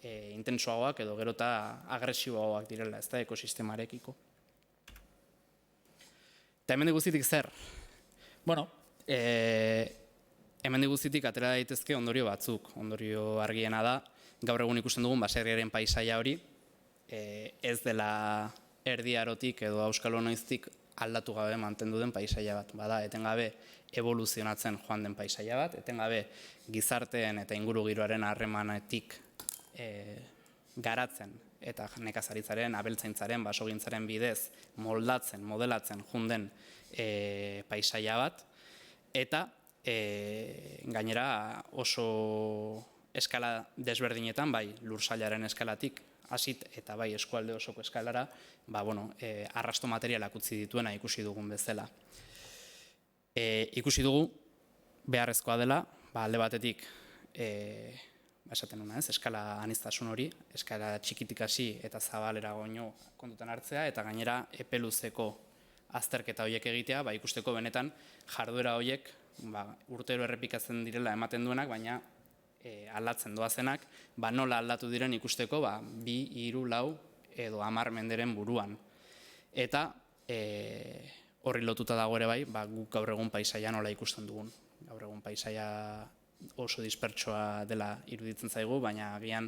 intensoagoak edo gerota agresiboagoak direla, ez da ekosistemarekiko. Eta hemen guztitik zer? Bueno, hemen guztitik atera daitezke ondorio batzuk. Ondorio argiena da, gaur egun ikusten dugun baserriaren paisaia hori, ez dela Erdi Arotik edo Auskalo Noiztik aldatu gabe mantendu den paisaia bat. Bada, etengabe evoluzionatzen joan den paisaia bat, etengabe gizarteen eta ingurugiroaren harremanetik garatzen eta nekazaritzaren, abeltzaintzaren, basogintzaren bidez moldatzen, modelatzen junden paisaia bat, eta gainera oso eskala desberdinetan, bai lursailaren eskalatik hasit eta bai eskualde osoko eskalara, arrasto materialak utzi dituena ikusi dugun bezala. Ikusi dugu beharrezkoa dela, alde batetik esaten nuna, eskala aniztasun hori, eskala txikitik hasi eta zabalera goino kontutan hartzea, eta gainera epe luzeko azterketa horiek egitea, ikusteko benetan jarduera horiek urtero errepikatzen direla ematen duenak, baina aldatzen doazenak, nola aldatu diren ikusteko 2, 3, 4 edo 10 menderen buruan. Eta horri lotuta dago ere bai, guk gaur egun paisaia nola ikusten dugun. Gaur egun paisaia oso dispertsoa dela iruditzen zaigu, baina agian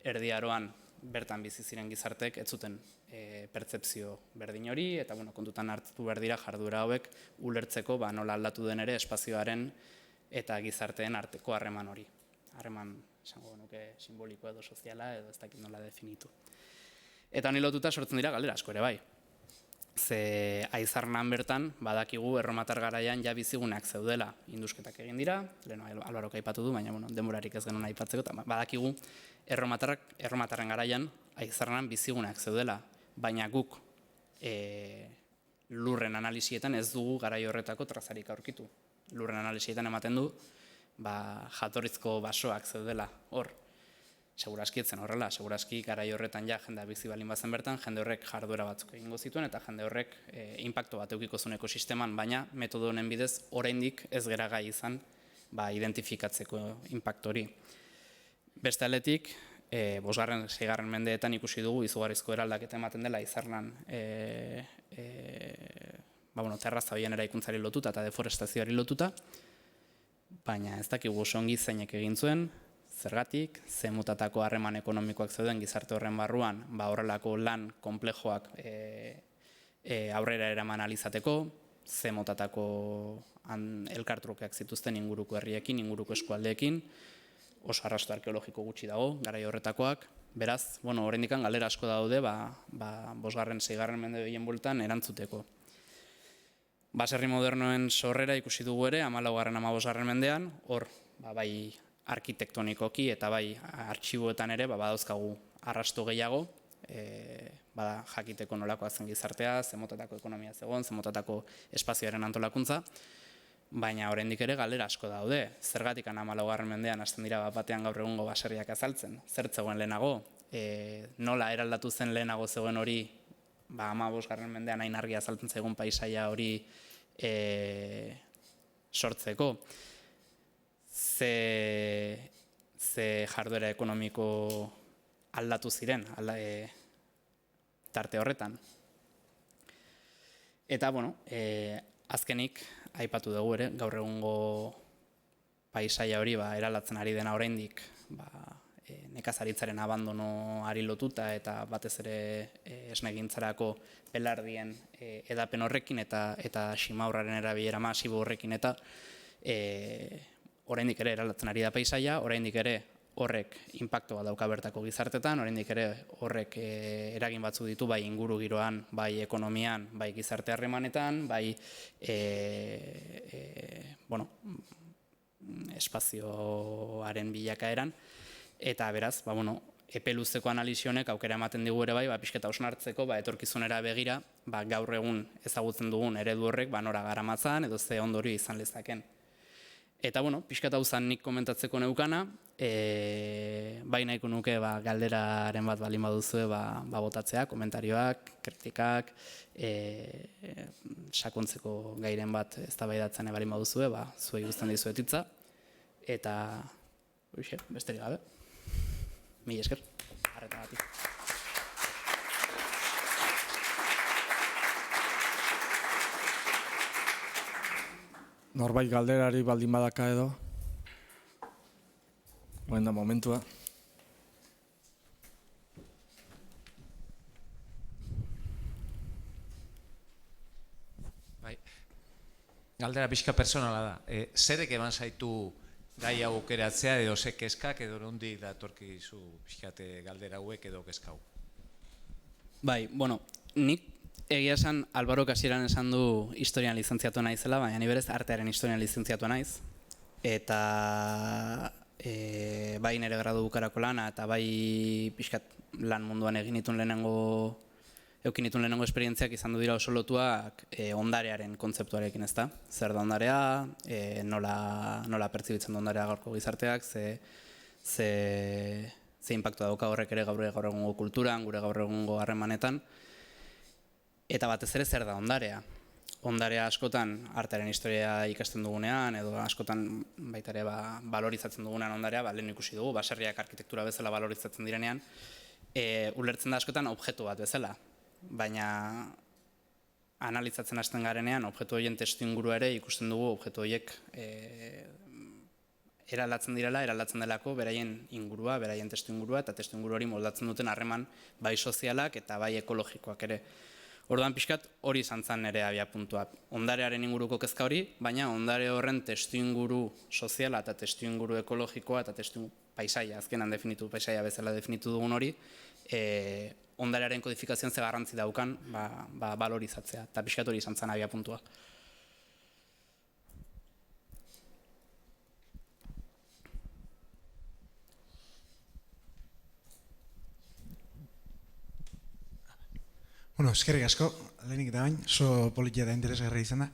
Erdi Aroan bertan bizi ziren gizartek ez zuten pertzepzio berdin hori, eta kontutan hartu behar dira jarduera hauek ulertzeko nola aldatu den ere espazioaren eta gizarteen arteko harreman hori. Harreman, esango nuke, simboliko edo soziala edo ez dakit nola definitu. Eta honi lotuta sortzen dira galdera asko ere bai. Ze Aizarnan bertan, badakigu erromatar garaian ja bizigunak zeudela indusketak egin dira, leheno Alvarok aipatu du, baina denborarik ez genuen aipatzeko, eta badakigu erromatarren garaian Aizarnan bizigunak zeudela, baina guk lurren analisietan ez dugu garai horretako trazarik aurkitu. Lurren analisietan ematen du, jatorrizko basoak zeudela hor. Segurazki etzen horrela, segurazki garai horretan ja jendea bizi balin bazen bertan, jende horrek jarduera batzuk egingo zituen eta jende horrek inpaktu bat eukiko zuen ekosisteman, baina metodo honen bidez oraindik ez gera gai izan identifikatzeko inpaktu hori. Beste aldetik, 5. 6. mendeetan ikusi dugu izugarrizko eraldaketa ematen dela Aizarnan terraza horien eraikuntzari lotuta eta deforestazioari lotuta, baina ez dakigu oso ongi zeinek egin zuen, zergatik, ze motatako harreman ekonomikoak zeuden gizarte horren barruan, horrelako lan konplejoak aurrera eraman alizateko, ze motatako elkartrukeak zituzten inguruko herriekin, inguruko eskualdeekin, oso arrasto arkeologiko gutxi dago, garai horretakoak, beraz, oraindik galdera asko daude, 5. 6. mende horien bueltan erantzuteko. Baserri modernoen sorrera ikusi dugu ere, 14. 15. mendean, hor, bai arkitektonikoki eta bai artxiboetan ere badauzkagu arrasto gehiago, jakiteko nolakoa zen gizartea, ze motatako ekonomia zegoen, ze motatako espazioaren antolakuntza, baina oraindik ere galdera asko daude. Zergatik 14. mendean hasten dira batean gaur egungo baserriak azaltzen, zer zegoen lehenago, nola eraldatu zen lehenago zegoen hori, 15. mendean hain argi azaltzen zaigun paisaia hori sortzeko. Ze jarduera ekonomiko aldatu ziren tarte horretan. Eta, azkenik, aipatu dugu ere, gaur egungo paisaia hori eraldatzen ari dena oraindik nekazaritzaren abandonoari lotuta eta batez ere esnegintzarako belardien edapen horrekin eta simaurraren erabilera masibo horrekin eta oraindik ere eraldatzen ari da paisaia, oraindik ere horrek inpaktu bat dauka bertako gizartetan, oraindik ere horrek eragin batzu ditu bai ingurugiroan, bai ekonomian, bai gizarte harremanetan, bai espazioaren bilakaeran, eta beraz, epe luzeko analisi honek aukera ematen digu ere bai, pixketa hausnartzeko, etorkizunera begira, gaur egun ezagutzen dugun eredu horrek nora garamatzan edo ze ondorio izan lezaken. Eta, pixkata hau zan nik komentatzeko neukana, bai nahiko nuke galderaren bat balin baduzue botatzea, komentarioak, kritikak, sakontzeko gairen bat eztabaidatzen balin baduzue, zuei guztan dizuet hitza. Eta, besterik gabe. Mila esker, arretagatik. Norbait galderari baldin badaka edo. Guen da momentua. Galdera pixka personala da. Zerek eman zaitu gai hau aukeratzea edo ze kezkak edo nondik datorkizu pixkate galdera hauek edo kezkau? Nik egia esan Alvaro hasieran esan du historian lizentziatu naizela, baina ni berez artearen historian lizentziatu naiz. Eta bai nire gradu bukarako lana eta bai pixkat lan munduan egin dituen lehenengo esperientziak izan du dira oso lotuak ondarearen kontzeptuarekin, ezta? Zer da ondarea, nola pertzibitzen du ondarea gaurko gizarteak, ze inpaktua dauka horrek ere gaur egungo kulturan, gure gaur egungo harremanetan. Eta batez ere zer da ondarea. Ondarea askotan artearen historia ikasten dugunean, edo askotan baita ere balorizatzen dugunean ondarea, lehen ikusi dugu, baserriak arkitektura bezala balorizatzen direnean, ulertzen da askotan objektu bat bezala. Baina analizatzen hasten garenean, objektu horien testuingurua ere ikusten dugu objektu horiek eraldatzen delako beraien ingurua, beraien testuingurua, eta testuinguru hori moldatzen duten harreman bai sozialak eta bai ekologikoak ere. Orduan pixkat hori izan zen nire abiapuntua. Ondarearen inguruko kezka hori, baina ondare horren testuinguru soziala eta testuinguru ekologikoa eta paisaia, azkenan definitu paisaia bezala definitu dugun hori, ondarearen kodifikazioan ze garrantzi daukan balorizatzea, eta pixkat hori izan zen abiapuntua. Eskerrik asko, lehenik eta bain, oso politia eta interesgarri izan da.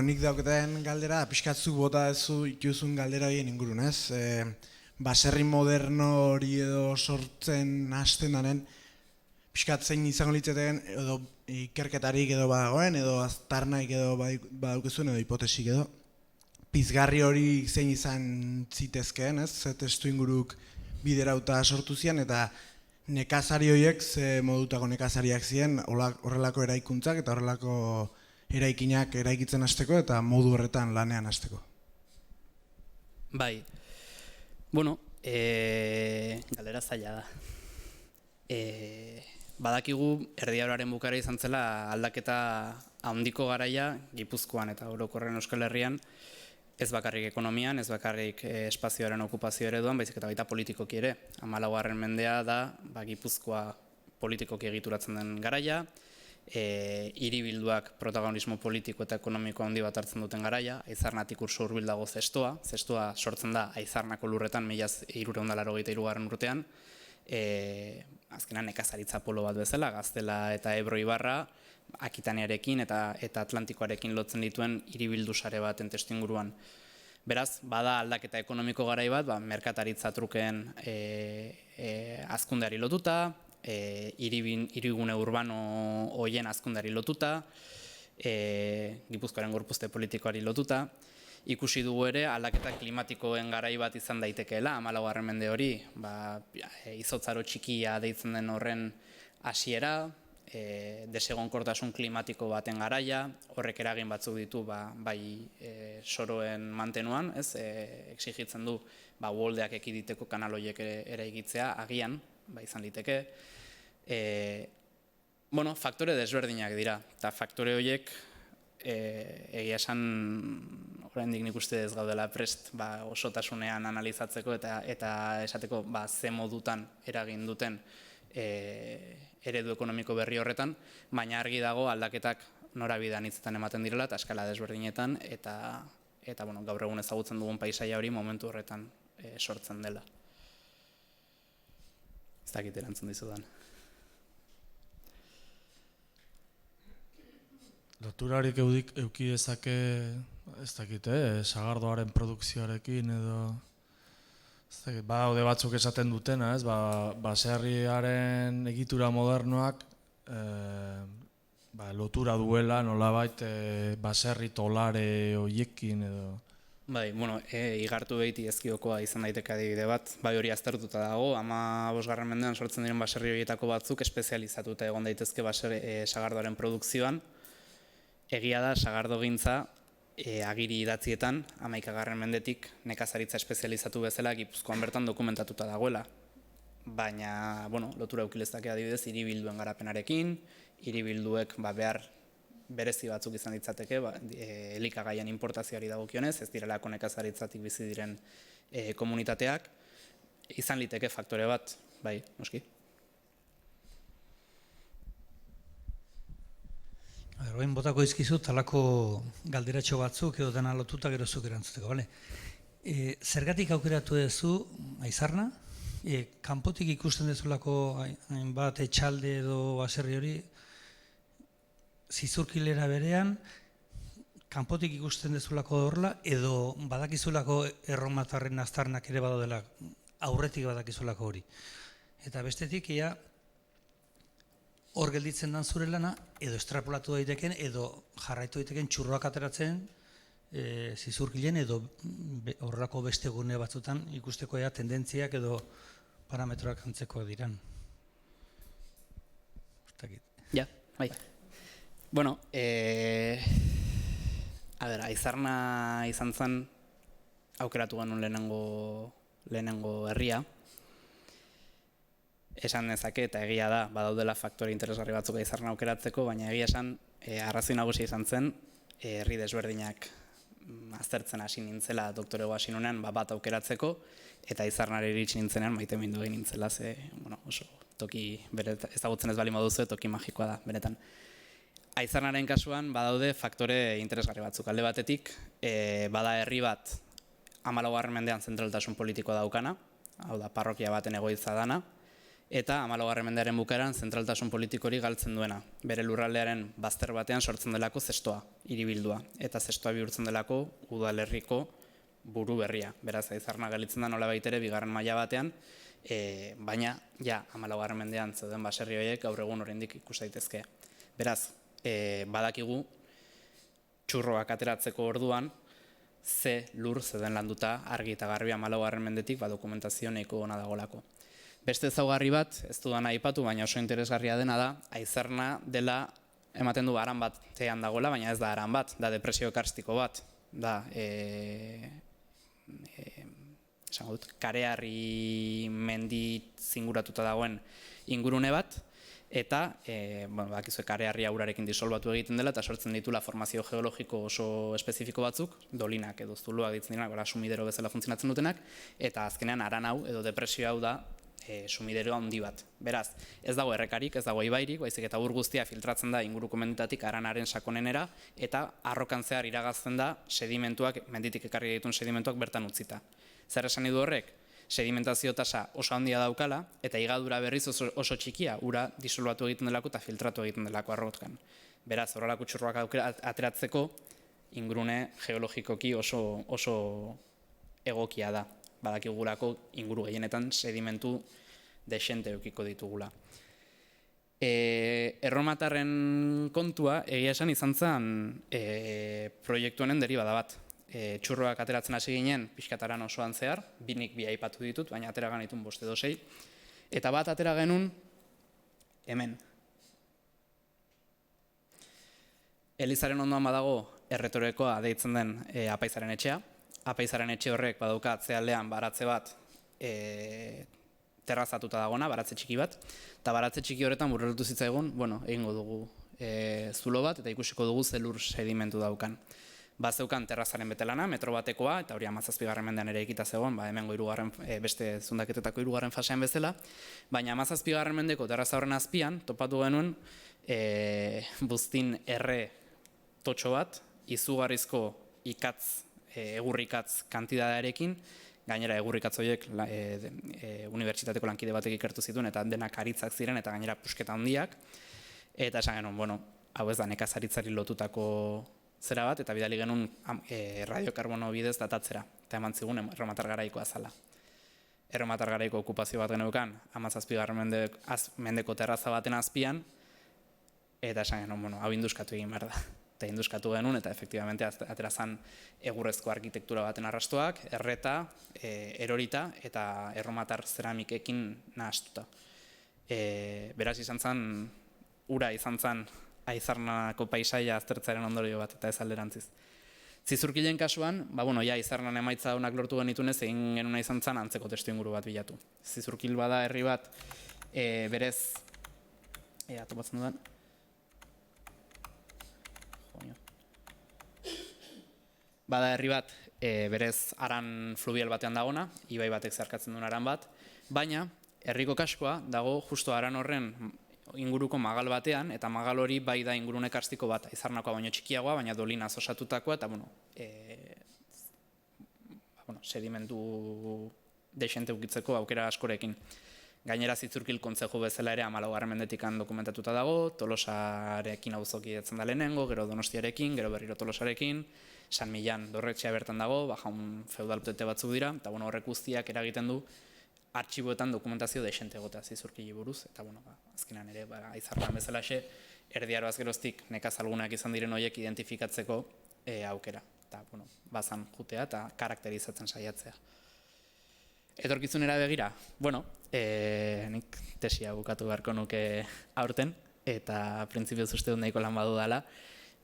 Nik dauketen galdera, pixkatzuk bota ituzun galdera horien ingurun, ez? Baserri moderno hori edo sortzen hasten daren, pixkatzein izango litzeten edo ikerketarik edo badagoen, edo aztarnaik edo badaukezuen edo hipotesik edo. Pizgarri hori zein izan zitezkeen, ez? Ze testu inguruk biderauta sortu zian, eta nekazari horiek, ze modutako nekazariak ziren, horrelako eraikuntzak eta horrelako eraikinak eraikitzen hasteko eta modu horretan lanean hasteko. Bai, galdera zaila da. Badakigu Erdi Aroaren bukara izan zela aldaketa handiko garaia Gipuzkoan eta orokorren Euskal Herrian, ez bakarrik ekonomian, ez bakarrik espazioaren okupazio ereduan, baizik eta baita politikoki ere. 14. mendea da Gipuzkoa politikoki egituratzen den garaia, hiribilduak protagonismo politiko eta ekonomiko handi bat hartzen duten garaia, Aizarnatik urso hurbil dago zestoa sortzen da Aizarnako lurretan 1383. urtean, azkenan nekazaritza polo bat bezala, Gaztela eta Ebro ibarra, Akitaniarekin eta Atlantikoarekin lotzen dituen hiribildu sare baten testuinguruan. Beraz, bada aldaketa ekonomiko garai bat, merkataritza trukeen hazkundeari lotuta, hirigune urbano horien hazkundeari lotuta, Gipuzkoaren gorpuzte politikoari lotuta. Ikusi dugu ere aldaketa klimatikoen garai bat izan daitekeela, 14. mende hori, izotzaro txikia deitzen den horren hasiera, desegonkortasun klimatiko baten garaia, horrek eragin batzuk ditu bai soroen mantenuan, exigitzen du uholdeak ekiditeko kanal horiek eraikitzea, agian, izan liteke. Faktore desberdinak dira, eta faktore horiek egia esan oraindik nik uste ez gaudela prest osotasunean analizatzeko eta esateko ze modutan eragin duten eredu ekonomiko berri horretan, baina argi dago aldaketak norabidean hitzetan ematen direla eta eskala desberdinetan eta gaur egun ezagutzen dugun paisaia hori momentu horretan sortzen dela. dakit erantzun dizudan. Loturarik euki dezake, ez dakit, sagardoaren produkzioarekin edo... Ez dakit, badaude batzuk esaten dutena, ez? Baserriaren egitura modernoak lotura duela nolabait baserri tolare hoiekin edo... Bai, bueno, igartu behiti ezkiokoa izan daiteke adibide bat, bai hori aztertuta dago, 15. mendean sortzen diren baserri horietako batzuk espezializatuta egon daitezke sagardoaren produkzioan. Egia da, sagardogintza agiri idatzietan, 11. mendetik nekazaritza espezializatu bezala Gipuzkoan bertan dokumentatuta dagoela. Baina, bueno, lotura eukilezake adibidez hiribilduen garapenarekin, hiribilduek behar berezi batzuk izan ditzateke, elikagaian importazioari dagokionez, ez direlako nekazaritzatik bizi diren komunitateak, izan liteke faktore bat, bai, noski. Orain botako izkizu talako galderatxo batzuk edo dena lotuta gero zuk erantzuteko, bale? Zergatik aukeratu duzu Aizarna? Kanpotik ikusten dezulako hainbat etxalde edo baserri hori, zizurkilera berean, kanpotik ikusten dezulako horla, edo badakizulako erromatarren aztarnak ere badaudela, aurretik badakizulako hori. Eta bestetik, hor gelditzen dan zure lana, edo estrapolatu daiteken, edo jarraitu daiteken txurroak ateratzen, zizurkilen edo horrelako beste gune batzutan ikusteko tendentziak edo parametroak antzeko diran. Ja, bai. Bueno, Aizarna izan zen aukeratu genuen lehenengo herria. Esan dezake eta egia da, badaudela faktore interesgarri batzuk Aizarna aukeratzeko, baina egia esan arrazoi nagusia izan zen herri desberdinak aztertzen hasi nintzela doktorego hasi nunean bat aukeratzeko, eta Aizarnari iritsi nintzenean maite mindu egin nintzela, oso toki, ezagutzen ez bali moduzu, toki magikoa da, benetan. Aizarnaren kasuan badaude faktore interesgarri batzuk. Alde batetik, bada herri bat 14. mendean zentraltasun politikoa daukana, hau da, parrokia baten egoitza dana, eta 14. mendearen bukaeran zentraltasun politikori galtzen duena. Bere lurraldearen bazter batean sortzen delako zestoa, hiribildua, eta zestoa bihurtzen delako udalerriko buru berria. Beraz, Aizarna galitzen da nola baitere bigarren maila batean, baina, 14. mendean zeuden baserri horiek gaur egun oraindik ikus daitezke. Beraz, badakigu txurroak ateratzeko orduan ze lur zeuden landuta argi eta garbi 14. mendetik dokumentazio nahiko ona dagolako. Beste ezaugarri bat, ez dudana aipatu, baina oso interesgarria dena da, Aizarna dela ematen du haran batean dagoela, baina ez da haran bat, da depresio karstiko bat, da Kareharri mendi zinguratuta dagoen ingurune bat, eta bakizue Kareharria urarekin disolbatu egiten dela eta sortzen ditula formazio geologiko oso espezifiko batzuk, dolinak edo zuloak ditzen dira, sumidero bezala funtzionatzen dutenak, eta azkenean haran hau edo depresio hau da sumidero handi bat. Beraz, ez dago errekarik, ez dago ibairik, baizik eta ur guztia filtratzen da inguruko menditatik haranaren sakonenera, eta arrokan zehar iragazten da sedimentuak, menditik ekarri dituen sedimentuak bertan utzita. Zer esan du horrek? Sedimentazio tasa oso handia daukala, eta higadura berriz oso txikia, ura disolbatu egiten delako eta filtratu egiten delako arrotkan. Beraz, horrelako txurroak ateratzeko, ingurune geologikoki oso egokia da. Badakigulako inguru gehienetan sedimentu desente eukiko ditugula. Erromatarren kontua, egia esan izan zen proiektu honen deribada bat. Txurroak ateratzen hasi ginen, pixkataran osoan zehar, binik bi aipatu ditut, baina atera ganitun 5 edo 6. Eta bat atera genuen, hemen. Elizaren ondoan badago erretorekoa deitzen den apaizaren etxea. Apaizaren etxe horrek badauka atzealdean baratze bat terrazatuta dagona, baratze txiki bat. Eta baratze txiki horretan burreltu zitzaigun, egingo dugu zulo bat, eta ikusiko dugu zelur sedimentu daukan. Bazeukan terrazaren betelana, metro batekoa, eta hori 17. mendean ere ekita zegoen, hemengo beste zundaketetako 3. fasean bezala, baina 17. mendeko terraza horren azpian, topatu genuen, buztin erre totxo bat, izugarrizko ikatz, egurrikatz kantidadarekin, gainera egurrikatzoiek unibertsitateko lankide batek ikertu zituen, eta denak aritzak ziren, eta gainera pusketa handiak, eta esan genuen, bueno, hau ez da nekazaritzari lotutako zera bat, eta bidali genuen radiokarbono bidez datatzera, eta eman zigun erromatar garaikoa zala. Erromatar garaiko okupazio bat geneukan, 17. mendeko terraza baten azpian, eta esan genuen, bueno, hau induskatu egin behar da. Eta induskatu genuen, eta efektibamente atera zen egurrezko arkitektura baten arrastoak, erreta, erorita, eta erromatar zeramikekin nahastuta. Beraz izan zen, ura izan zen Aizarnako paisaia aztertzaren ondorio bat, eta ez alderantziz. Zizurkilen kasuan, Aizarnan emaitza honak lortu genitunez, egin genuna izan zen antzeko testu inguru bat bilatu. Zizurkil bada herri bat, berez, atopatzen dudan, bada herri bat, berez aran fluvial batean dagona, ibai batek zeharkatzen duen aran bat, baina herriko kaskoa dago justo aran horren inguruko magal batean, eta magal hori bai da ingurune karstiko bat, Aizarnakoa baino txikiagoa, baina dolinaz osatutakoa, eta sedimentu deixente ukitzeko aukera askorekin. Gainera Zizurkil kontzeju bezala ere 14. mendetikan dokumentatuta dago, Tolosarekin auzoki etzen da lehenengo, gero Donostiarekin, gero berriro Tolosarekin, San Millan dorretxea bertan dago, jaun feudalpete batzuk dira, eta horrek guztiak eragiten du artxiboetan dokumentazio deixente egotea Zizurkili buruz, eta azkenan ere Aizarnan bezalaxe erdiaroaz geroztik nekazalgunak izan diren horiek identifikatzeko aukera. Eta bazan jutea eta karakterizatzen saiatzea. Etorkizunera begira, nik tesia bukatu beharko nuke aurten, eta printzipioz uste dut nahiko lan badu dela,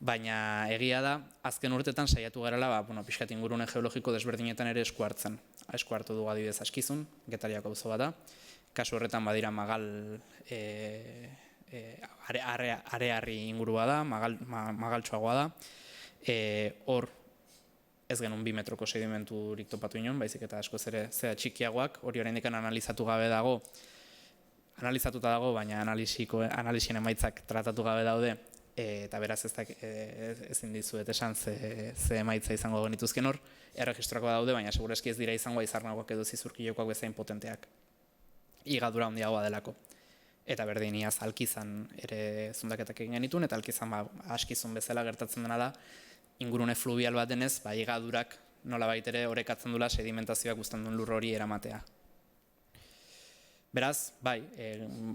baina egia da, azken urtetan saiatu garela, pixkat ingurune geologiko desberdinetan ere esku hartzen. Esku hartu dugu adibidez Askizun, Getariako auzo bat da. Kasu horretan badira magal arearri ingurua da, magaltxoagoa da. Hor ez genuen 2 metroko sedimenturik topatu inon, baizik eta askoz ere zera txikiagoak, hori oraindik analizatu gabe dago, analizatuta dago, baina analisien emaitzak tratatu gabe daude, eta beraz ezin dizuet esan ze emaitza izango genituzken hor, erregistroakoa daude, baina segurazki ez dira izango Aizarnakoak edo Zizurkilokoak bezain potenteak. Igadura handiagoa delako. Eta berdin iaz Alkizan ere zundaketak egin genituen, eta Alkizan Askizun bezala gertatzen dena da, ingurune fluvial bat denez, igadurak nolabait ere orekatzen dula sedimentazioak uzten duen lur hori eramatea. Beraz,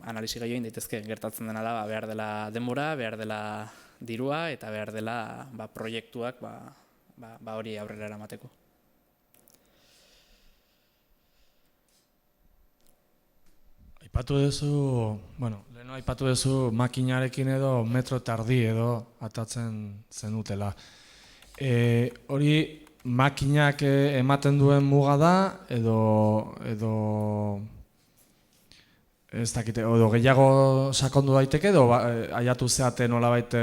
analisi gehiago daitezke gertatzen dena da, behar dela denbora, behar dela dirua, eta behar dela proiektuak hori aurrera eramateko. Aipatu duzu makinarekin edo metro tardi edo atatzen zenutela. Hori makinak ematen duen muga da edo ez dakite, edo gehiago sakondu daiteke edo aiatu zeate nolabait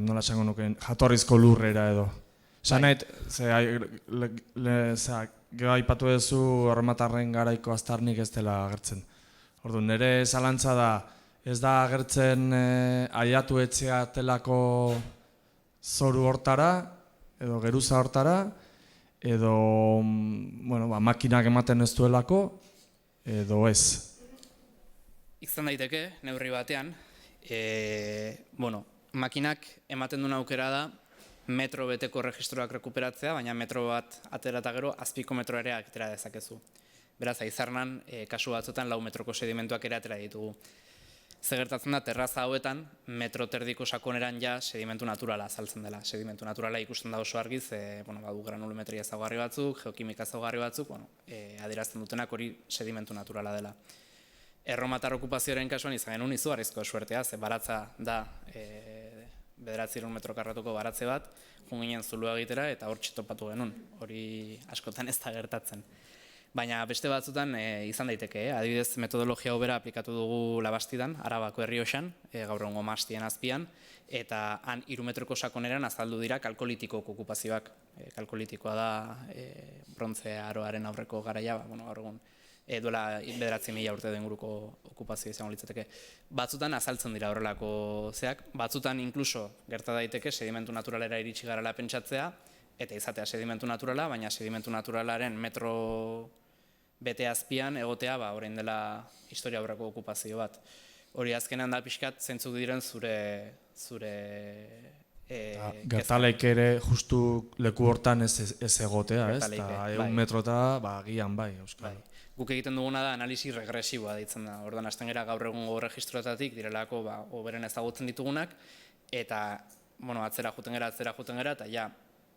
nola esango nuke jatorrizko lurrera edo. Sanait, gero aipatu duzu erromatarren garaiko aztarnik ez dela agertzen. Orduan, nire zalantza da, ez da agertzen aiatu etxea telako zoru hortara, edo geruza hortara, edo makinak ematen ez duelako, edo ez. Izan daiteke, neurri batean, makinak ematen duen aukera da, metro beteko registroak rekuperatzea, baina metro bat atera eta gero azpiko metro ere atera dezakezu. Beraz, Aizarnan, kasu batzuetan 4 metroko sedimentuak ere atera ditugu. Ze gertatzen da, terraza hauetan, metro terdiko sakoneran ja sedimentu naturala azaltzen dela. Sedimentu naturala ikusten da oso argi, badu granulometria ezaugarri batzuk, geokimika ezaugarri batzuk, adierazten dutenak hori sedimentu naturala dela. Erromatar okupazioaren kasuan izan genuen izugarrizko suertea, ze baratza da 900 metro karratuko baratze bat, junginen zulua egitera eta hor txitopatu genuen, hori askotan ez da gertatzen. Baina beste batzutan izan daiteke, adibidez metodologia hobera aplikatu dugu Labastidan, Arabako Errioxan, gaur egungo Mastien azpian, eta han 3 metroko sakoneran azaldu dira kalkolitikoko okupazioak. Kalkolitikoa da brontze aroaren aurreko garaia, gaur egun duela 9.000 urte den inguruko okupazio izango litzateke. Batzutan azaltzen dira horrelako zeak, batzutan inkluso gerta daiteke sedimentu naturalera iritsi garela pentsatzea, eta izatea sedimentu naturala, baina sedimentu naturalaren metro bete azpian egotea orain dela historia aurreko okupazio bat. Hori azkenean da pixkat zeintzuk diren zure Gertaleik ere justu leku hortan ez egotea, ez? Gertaleike, Eta bai. 100 metrota gian bai, Euskal. Bai. Guk egiten duguna da analisi regresiboa deitzen da. Orduan hasten gara gaur egungo erregistroetatik direlako hoberen ezagutzen ditugunak eta atzera joeten gara eta ja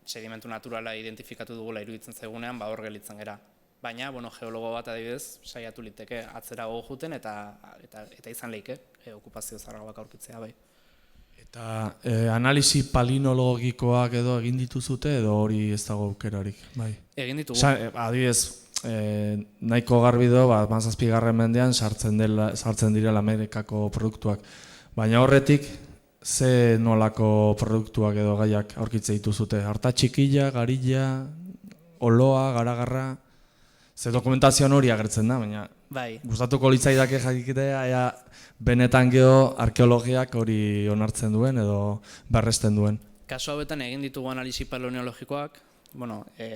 sedimentu naturala identifikatu dugula iruditzen zaigunean hor gelditzen gara. Baina geologo bat adibidez saiatu liteke atzerago joeten eta izan leike okupazio zaharragoak aurkitzea bai. Eta analisi palinologikoak edo egin dituzute edo hori ez dago aukerarik, bai. Egin ditugu. Adibidez, nahiko garbi do, 17. mendean sartzen direla Amerikako produktuak. Baina horretik, ze nolako produktuak edo gaiak aurkitze dituzute? Arta txikila, garila, oloa, garagarra, ze dokumentazioan hori agertzen da, baina Bai. gustatuko litzaidake jakitea, ea benetan geo arkeologiak hori onartzen duen edo berresten duen. Kasu hauetan egin ditugu analisi paleoneologikoak,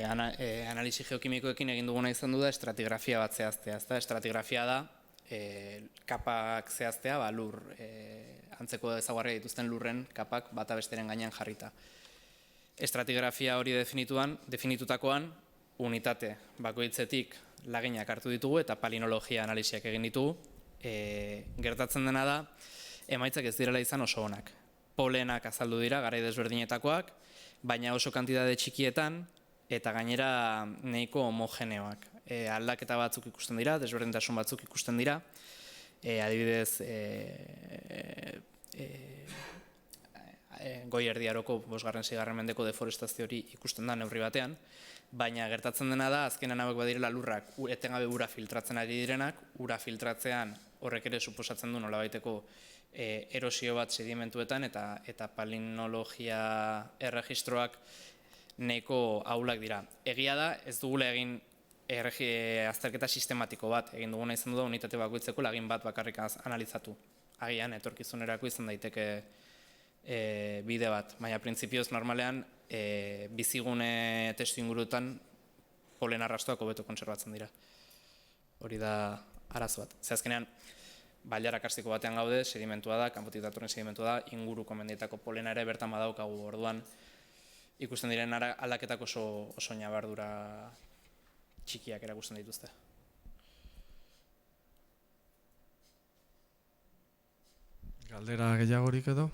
analisi geokimikoekin egin duguna izan du da estratigrafia bat zehaztea. Estratigrafia da kapak zehaztea, lur antzeko ezaugarriak dituzten lurren kapak bata besteren gainean jarrita. Estratigrafia hori definitutakoan unitate bakoitzetik laginak hartu ditugu eta palinologia analisiak egin ditugu. Gertatzen dena da, emaitzak ez direla izan oso onak. Polenak azaldu dira, garai desberdinetakoak, baina oso kantitate txikietan eta gainera nahiko homogeneoak. Aldaketa batzuk ikusten dira, desberdintasun batzuk ikusten dira. Adibidez, Goi Erdi Aroko 5.-6. mendeko deforestazio hori ikusten da neurri batean, baina gertatzen dena da, azkenan hauek badirela lurrak etengabe ura filtratzen ari direnak, ura filtratzean horrek ere suposatzen du nolabaiteko erosio bat sedimentuetan eta palinologia erregistroak nahiko ahulak dira. Egia da, ez dugula egin azterketa sistematiko bat, egin duguna izan du da unitate bakoitzeko lagin bat bakarrik analizatu. Agian, etorkizunerako izan daiteke bide bat, baina printzipioz normalean bizigune testu inguruetan polen arrastoak hobeto kontserbatzen dira. Hori da arazo bat. Ze azkenean, bailara karstiko batean gaude, sedimentua da, kanpotik datorren sedimentua da, inguruko mendietako polena ere bertan badaukagu. Orduan ikusten diren aldaketak oso ñabardura txikiak erakusten dituzte. Galdera gehiagorik edo?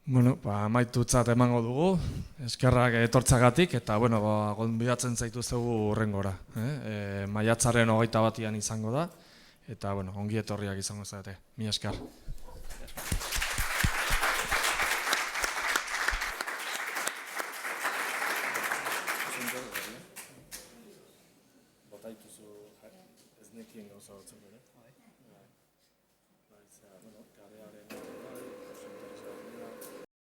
Bueno, amaitutzat emango dugu, eskerrak etortzagatik, eta gonbidatzen zaituztegu hurrengora. Maiatzaren 21 izango da, eta ongi etorriak izango zarete. Mila esker. Ez nekien gauza batzuk ere.